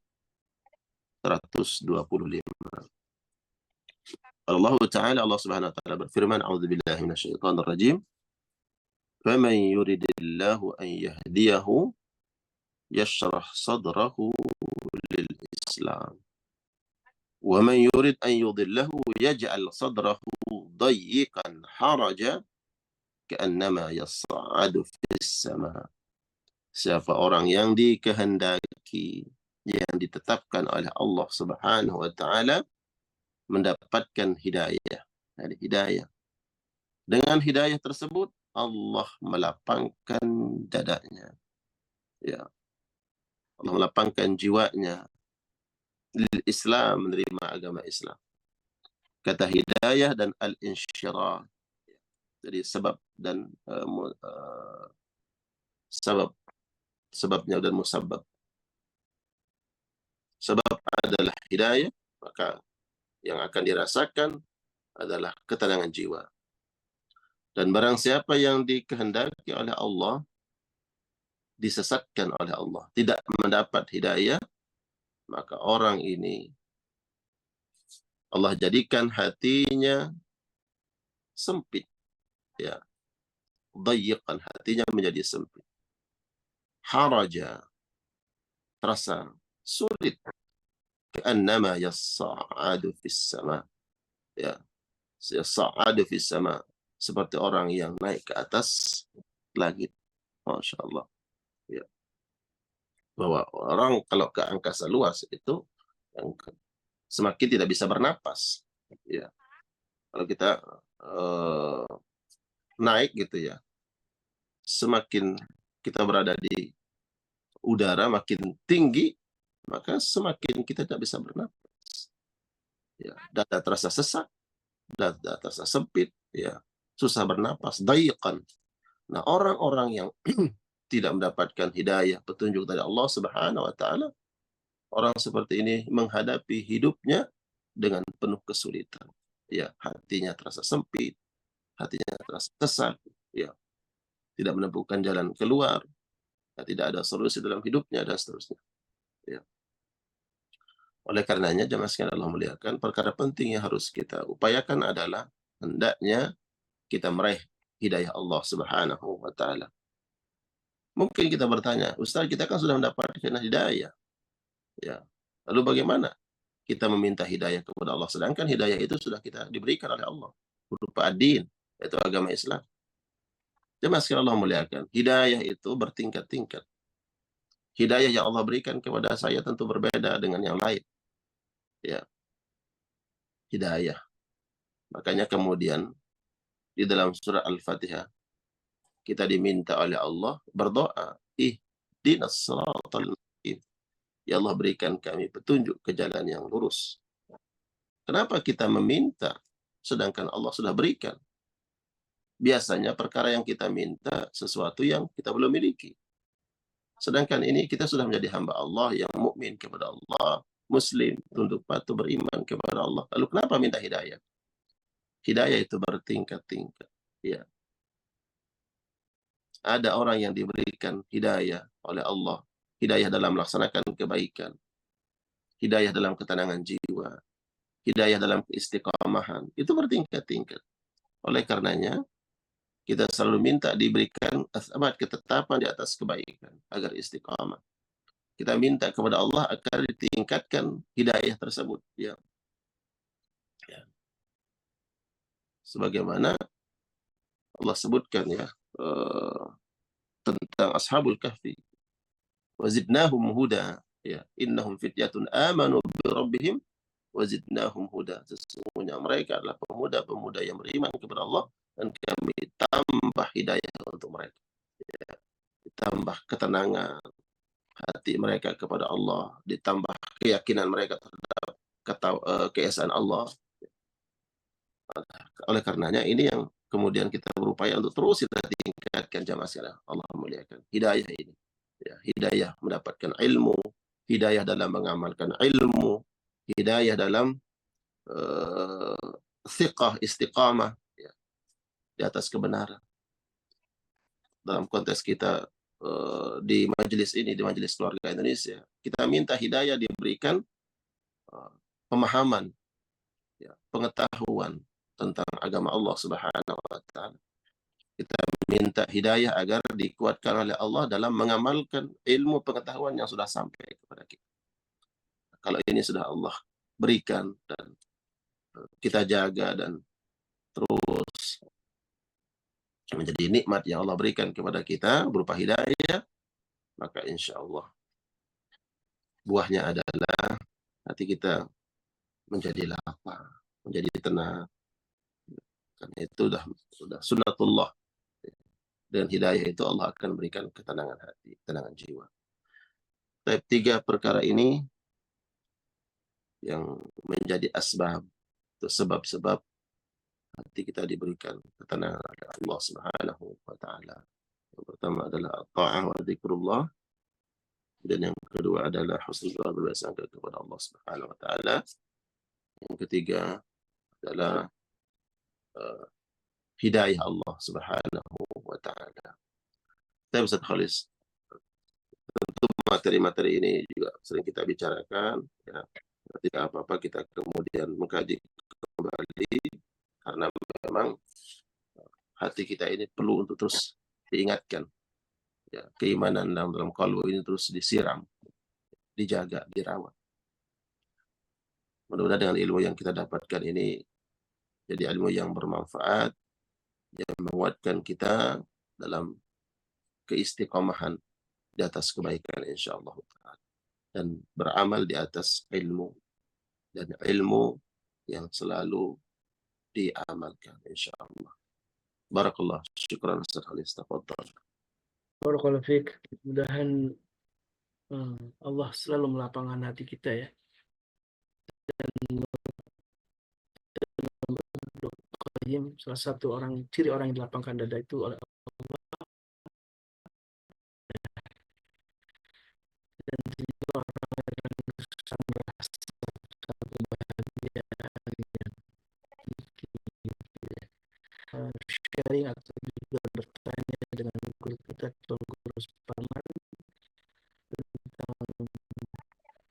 125. Allah Ta'ala, Allah Subhanahu wa taala berfirman, a'udzubillahi minasyaitonir rajim. Faman yuridillahu an yahdiyahu yashrah sadrahu lil Islam. Wa man yurid an yudillahu yaj'al sadrahu dayyiqan haraja ka'annama yas'adu fis sama. Siapa orang yang dikehendaki, yang ditetapkan oleh Allah Subhanahu wa taala mendapatkan hidayah. Ada hidayah. Dengan hidayah tersebut Allah melapangkan dadanya. Ya. Allah melapangkan jiwanya lil Islam, menerima agama Islam. Kata hidayah dan al-insyirah. Jadi sebab dan sebabnya dan musabab. Sebab adalah hidayah, maka yang akan dirasakan adalah ketenangan jiwa. Dan barang siapa yang dikehendaki oleh Allah, disesatkan oleh Allah, tidak mendapat hidayah, maka orang ini Allah jadikan hatinya sempit, ya, dayiqan, hatinya menjadi sempit. Haraja, terasa sulit, ka'annama yassa'adu fis sama, ya, yassa'adu fis sama, seperti orang yang naik ke atas langit. Masya Allah, ya. Bahwa orang kalau ke angkasa luas itu yang semakin tidak bisa bernapas, ya. Kalau kita naik gitu ya, semakin kita berada di udara makin tinggi, maka semakin kita tidak bisa bernapas, ya. Dada terasa sesak, dada terasa sempit, ya, susah bernapas, dayiqan. Nah, orang-orang yang tidak mendapatkan hidayah, petunjuk dari Allah Subhanahu wa taala, orang seperti ini menghadapi hidupnya dengan penuh kesulitan. Ya, hatinya terasa sempit, hatinya terasa sesak, ya, tidak menemukan jalan keluar, ya, tidak ada solusi dalam hidupnya, dan seterusnya. Ya. Oleh karenanya, jemaah sekalian Allah muliakan, perkara penting yang harus kita upayakan adalah hendaknya kita meraih hidayah Allah Subhanahu wa taala. Mungkin kita bertanya, Ustaz, kita kan sudah mendapatkan hidayah. Ya. Lalu bagaimana kita meminta hidayah kepada Allah, sedangkan hidayah itu sudah kita diberikan oleh Allah berupa ad-din, yaitu agama Islam. Jemaah sekalian Allah muliakan, hidayah itu bertingkat-tingkat. Hidayah yang Allah berikan kepada saya tentu berbeda dengan yang lain. Ya, hidayah. Makanya kemudian di dalam surah Al-Fatihah kita diminta oleh Allah berdoa, ihdinas siratal mustaqim. Ya Allah, berikan kami petunjuk ke jalan yang lurus. Kenapa kita meminta sedangkan Allah sudah berikan? Biasanya perkara yang kita minta sesuatu yang kita belum miliki. Sedangkan ini kita sudah menjadi hamba Allah yang mukmin kepada Allah, muslim, tunduk patuh, beriman kepada Allah. Lalu kenapa minta hidayah? Hidayah itu bertingkat-tingkat. Ya. Ada orang yang diberikan hidayah oleh Allah. Hidayah dalam melaksanakan kebaikan. Hidayah dalam ketenangan jiwa. Hidayah dalam istiqamahan. Itu bertingkat-tingkat. Oleh karenanya, kita selalu minta diberikan asbabat ketetapan di atas kebaikan agar istiqamah. Kita minta kepada Allah agar ditingkatkan hidayah tersebut. Ya. Ya. Sebagaimana Allah sebutkan ya tentang Ashabul Kahfi. Wazidnahum huda. Ya, innahum fityatun amanu bi rabbihim wazidnahum huda. Sesungguhnya mereka adalah pemuda-pemuda yang beriman kepada Allah dan kami tambah hidayah untuk mereka. Ya, ditambah ketenangan hati mereka kepada Allah, ditambah keyakinan mereka terhadap keesaan Allah. Oleh karenanya ini yang kemudian kita berupaya untuk terus kita tingkatkan, jamaah sekalian Allah muliakan. Hidayah ini, ya, hidayah mendapatkan ilmu, hidayah dalam mengamalkan ilmu, hidayah dalam thiqah, istiqamah, ya, di atas kebenaran. Dalam konteks kita di majelis ini, di majelis keluarga Indonesia, kita minta hidayah diberikan pemahaman, ya, pengetahuan tentang agama Allah Subhanahu wa taala. Kita minta hidayah agar dikuatkan oleh Allah dalam mengamalkan ilmu pengetahuan yang sudah sampai kepada kita. Kalau ini sudah Allah berikan dan kita jaga dan terus menjadi nikmat yang Allah berikan kepada kita berupa hidayah, maka insya Allah buahnya adalah hati kita menjadi lapang, menjadi tenang. Karena itu sudah sunnatullah. Dan hidayah itu Allah akan berikan ketenangan hati, ketenangan jiwa. Tapi 3 perkara ini yang menjadi asbab, atau sebab-sebab hati kita diberikan ketenangan oleh Allah Subhanahu wa taala. Yang pertama adalah ta'ah wa dzikrullah, dan yang kedua adalah husnul bersangka kepada Allah Subhanahu wa taala. Yang ketiga adalah hidayah Allah Subhanahu wa taala. Saya Ustaz Khalis, tentu materi-materi ini juga sering kita bicarakan, ya. Tidak apa-apa kita kemudian mengkaji kembali, karena memang hati kita ini perlu untuk terus diingatkan, ya, keimanan dalam kalbu ini terus disiram, dijaga, dirawat. Mudah-mudahan dengan ilmu yang kita dapatkan ini jadi ilmu yang bermanfaat, yang menguatkan kita dalam keistiqomahan di atas kebaikan insyaallah ta'ala, dan beramal di atas ilmu, dan ilmu yang selalu diamalkan insyaallah. Barakallah, syukran Ustaz Khalis, tafadhal. Barakallahu fiik. Mudahan Allah selalu melapangkan hati kita, ya. Dan salah satu ciri orang yang dilapangkan dada itu oleh Allah, dan juga orang yang merasa satu kebahagiaan yang sharing atau juga bertanya dengan guru kita atau guru sepaman tentang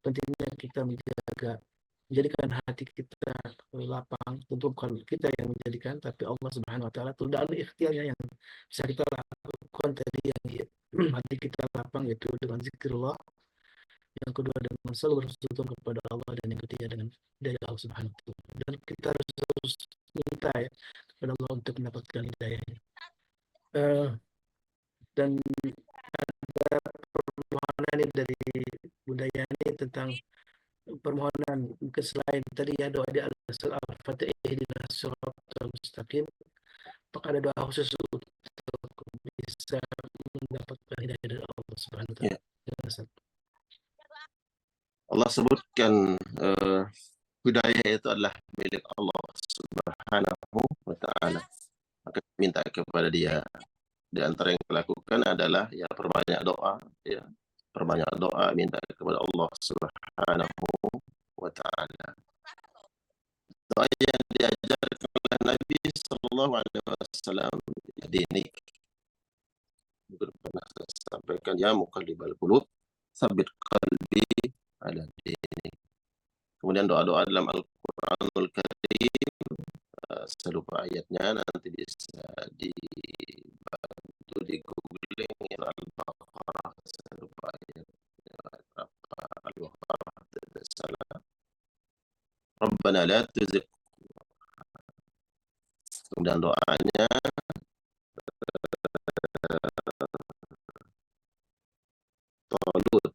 pentingnya kita menjadikan hati kita lapang. Tentu bukan kita yang menjadikan, tapi Allah Subhanahu wa taala. Itu ada ikhtiarnya yang bisa kita lakukan tadi, yang hati kita lapang, yaitu dengan zikrullah, yang kedua dengan selalu bersyukur kepada Allah, dan yang ketiga dengan dari Allah Subhanahu wa taala. Dan kita harus terus minta, ya, kepada Allah untuk mendapatkan hidayahnya. Dan ada permohonan ini dari budaya ini tentang permohonan mungkin selain tadi, ya, doa di al-fatihah ihdinas siratal mustaqim, apakah ada doa khusus untuk bisa mendapatkan hidayah dari Allah Subhanahu wa Ya. taala? Allah sebutkan hidayah itu adalah milik Allah Subhanahu wa taala. Maka minta kepada Dia. Di antara yang kita lakukan adalah, ya, perbanyak doa, ya. Perbanyak doa, minta kepada Allah Subhanahu wa taala. Doa yang diajarkan oleh Nabi sallallahu alaihi wasallam, dinik. Mungkin pernah saya sampaikan, ya muqallibal qulub, tsabbit qalbi ala dinik. Kemudian doa-doa dalam Al-Qur'anul Karim, saya lupa ayatnya, nanti bisa dibantu di googling, ya, Al-Baqarah, saya lupa ayatnya berapa, Al-Baqarah tidak salah. Rabbana la tuzigh. Kemudian doanya Talut,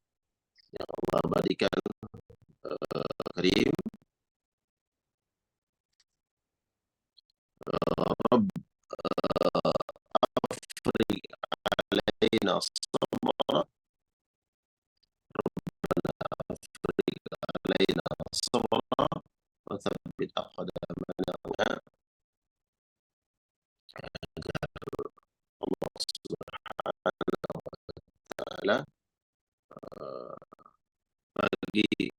yang Allah abadikan, Karim, Rabb afriq alaina sabra, afriq alaina sabra wa tsabbit aqdamana, agar Allah Subhanahu wa taala bagi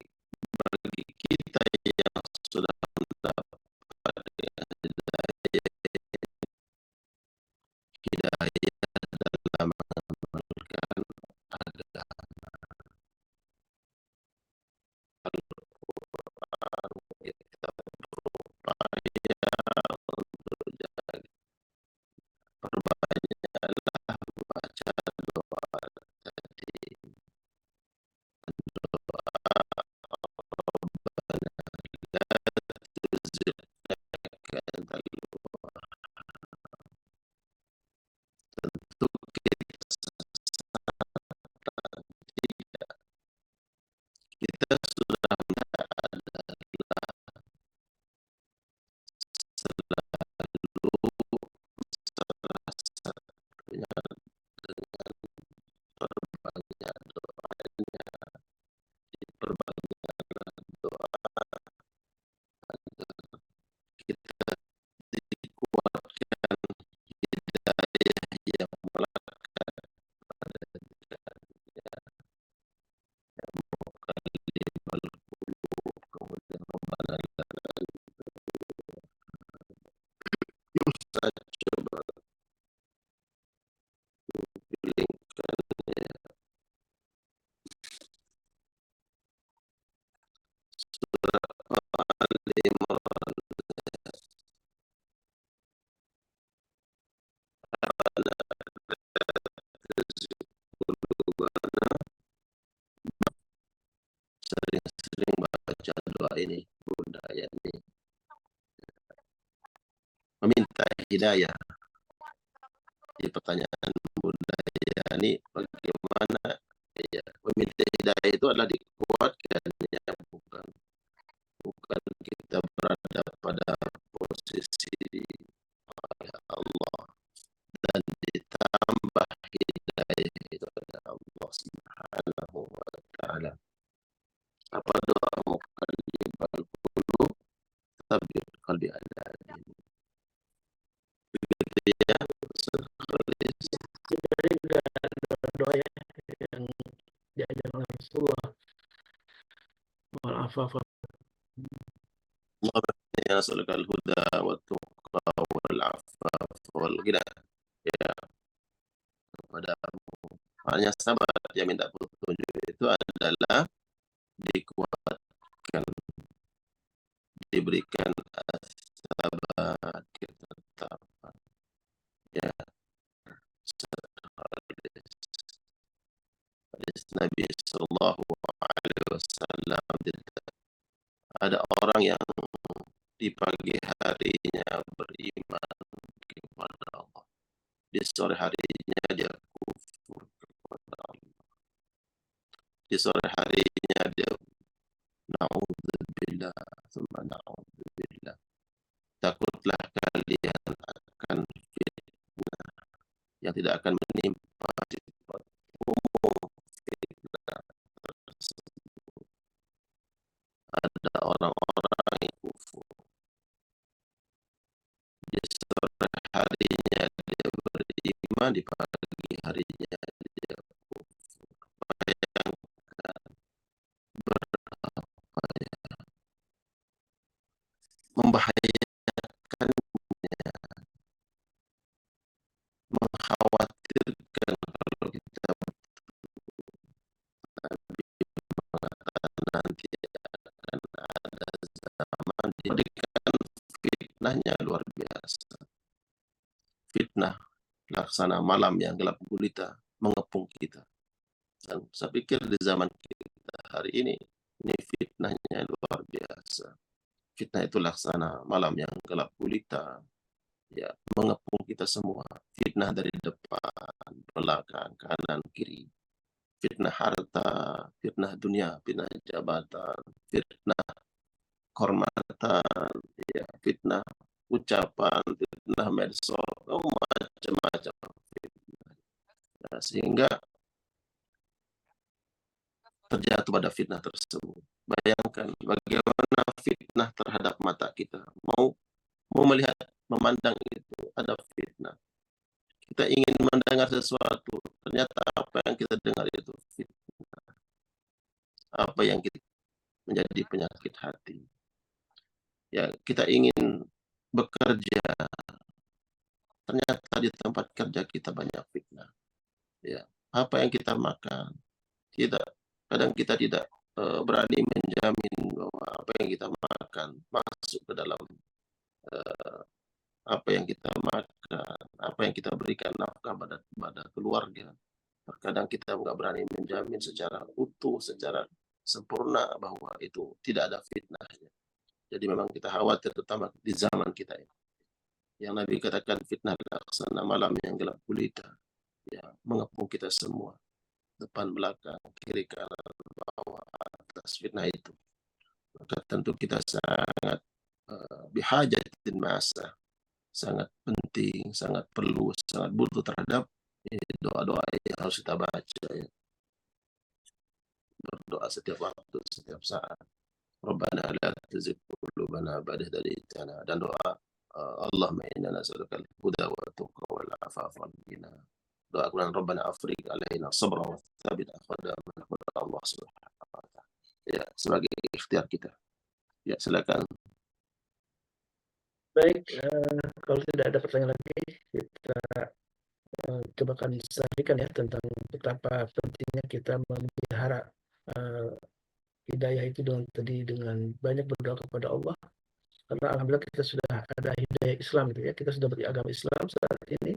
kita yang sudah mendapat hidayah dalam mengamalkan agama Al-Quran, kita berupaya untuk jaga, perbanyaklah baca doa tadi, doa Rabbana la tuzigh ini, budaya ini meminta hidayah. Di pertanyaan budaya ini bagaimana ya, meminta hidayah itu adalah dikuatkan ya, bukan kita berada pada posisi Allah dan ditambah hidayah itu adalah Allah Subhanahu wa taala. Apa doamu qalbal qulub tsabbit qalbi ala dinik. Begitu ya, Ustaz Khalis. Doa yang diajarkan oleh Rasulullah wal afaf Allahumma ya nas'alukal huda wat tuqa wal afaf wal ghina. Ya, kepadamu hanya sahabat yang minta petunjuk itu adalah dikuatkan, diberikan sahabat, ketetapan. Ya, hadis Nabi Sallallahu Alaihi Wasallam, ada orang yang di pagi harinya beriman kepada Allah, di sore harinya dia kufur kepada Allah, di sore harinya dia naudzubillah, summa naudzubillah. Takutlah kalian akan fitnah yang tidak akan menimpa sifat umum fitnah tersebut. Ada orang-orang yang kufur, di sore harinya dia beriman, di pagi harinya dia kufur. Bayangkan berapa ya membahayakannya, mengkhawatirkan kalau kita mengatakan nanti akan ada zaman diberikan fitnahnya luar biasa. Fitnah laksana malam yang gelap gulita mengepung kita. Dan saya pikir di zaman kita hari ini fitnahnya luar biasa. Fitnah itu laksana malam yang gelap gulita, ya, mengepung kita semua. Fitnah dari depan, belakang, kanan, kiri. Fitnah harta, fitnah dunia, fitnah jabatan, fitnah kehormatan, ya, fitnah ucapan, fitnah medsos, macam-macam fitnah. Ya, sehingga terjatuh pada fitnah tersebut. Bayangkan bagaimana fitnah terhadap mata kita. Mau melihat, memandang itu ada fitnah. Kita ingin mendengar sesuatu, ternyata apa yang kita dengar itu fitnah. Apa yang kita menjadi penyakit hati. Ya, kita ingin bekerja, ternyata di tempat kerja kita banyak fitnah. Ya, apa yang kita makan, kadang kita tidak berani menjamin bahwa apa yang kita makan masuk ke dalam apa yang kita makan, apa yang kita berikan nafkah pada keluarga. Terkadang kita nggak berani menjamin secara utuh, secara sempurna bahwa itu tidak ada fitnahnya. Jadi memang kita khawatir, terutama di zaman kita ini. Yang Nabi katakan fitnah laksana malam yang gelap gulita, ya, mengepung kita semua, depan, belakang, kiri, kanan, bawah, atas, fitnah itu. Maka tentu kita sangat bihajatin masa, sangat penting, sangat perlu, sangat butuh terhadap doa-doa yang harus kita baca, ya. Berdoa setiap waktu, setiap saat. Rabbana la tuzigh qulubana ba'da idh hadaytana, dan doa Allahumma inna nas'alukal huda wa tuqa wal afafa wal ghina. Doa Quran Rabbana afrigh alaina sabra wa tsabbit aqdamana kepada Allah Subhanahu wa taala. Ya, sebagai ikhtiar kita. Ya, silakan. baik. Kalau tidak ada pertanyaan lagi, kita coba akan sampaikan ya tentang betapa pentingnya kita memelihara hidayah itu dengan banyak berdoa kepada Allah. Karena alhamdulillah kita sudah ada hidayah Islam gitu ya, kita sudah beragama Islam saat ini.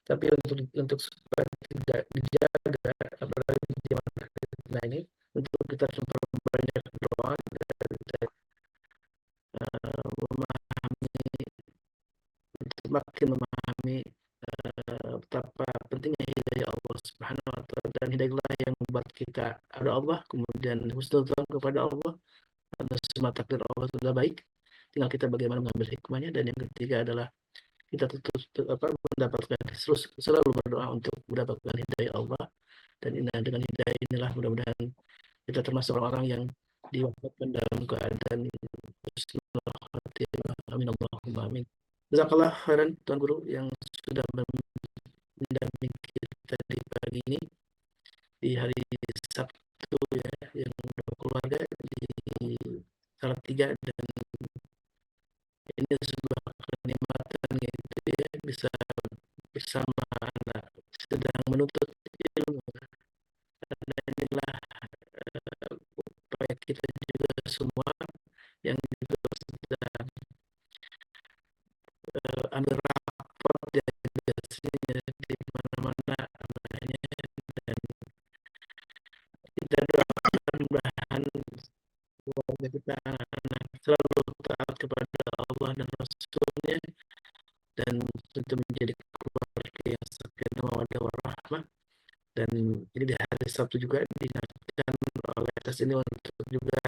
Tapi untuk supaya tidak dijaga, apalagi di zaman fitnah ini, untuk kita memperbanyak doa dan semakin memahami betapa pentingnya hidayah Allah Subhanahu wa taala, dan hidayah yang membuat kita ada Allah, kemudian husnudzon kepada Allah, karena semua takdir Allah sudah baik, tinggal kita bagaimana mengambil hikmahnya. Dan yang ketiga adalah kita mendapatkan, selalu berdoa untuk mendapatkan hidayah Allah, dan dengan hidayah inilah mudah-mudahan kita termasuk orang-orang yang diwafatkan dalam keadaan husnul khatimah. Amin Allahumma amin. Jazakallah khairan Tuan Guru yang sudah mendampingi kita di pagi ini, di hari Sabtu ya, yang berkeluarga di Salatiga, dan ini sebuah kenikmatan gitu ya, bisa bersama anak sedang menuntut ilmu. Dan inilah upaya kita juga semua yang juga sedang ambil raport dan biasanya di mana-mana namanya, dan kita doakan mudahan keluarga kita, anak-anak selalu taat kepada Allah dan Rasulnya, dan tentu menjadi keluarga yang sakinah mawaddah warahmah. Dan ini di hari Sabtu juga diingatkan oleh atas ini untuk juga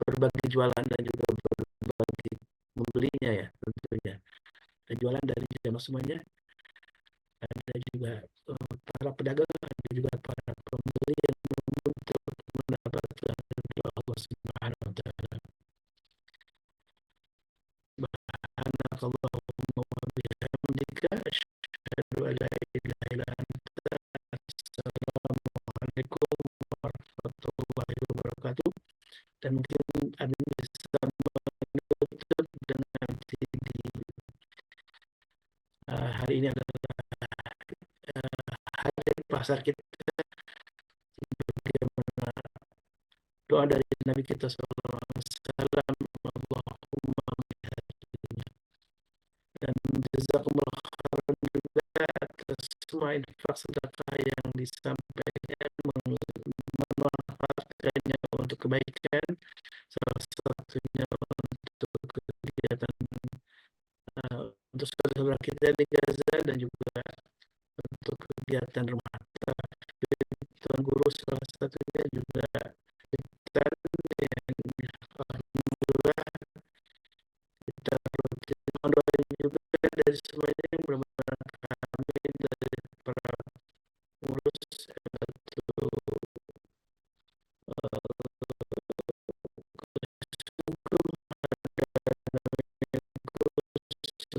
berbagi jualan dan juga berbagi membelinya ya, tentunya. Dan jualan dari jamaah semuanya, ada juga para pedagang, ada juga para pembeli yang untuk mendapatkan ridho Allah Subhanahu wa taala. Subhanakallahumma wa bihamdika asyhadu an la ilaha illa anta, assalamualaikum warahmatullahi wabarakatuh. Dan mungkin admin bisa menutup dengan nanti di hari ini adalah hari pasar kita, bagaimana doa dari Nabi kita sallallahu alaihi wasallam, Allahumma bihadinya. Dan jazakumullah khairan juga atas semua infak sedekah yang disampaikan, memanfaatkannya untuk kebaikan, salah satunya untuk kegiatan untuk saudara kita di Gaza, dan juga untuk kegiatan rumah tafsir Tuan Guru salah satunya juga kita yang alhamdulillah kita rutin mendoain juga dari semuanya, mudah-mudahan kami dari para pengurus itu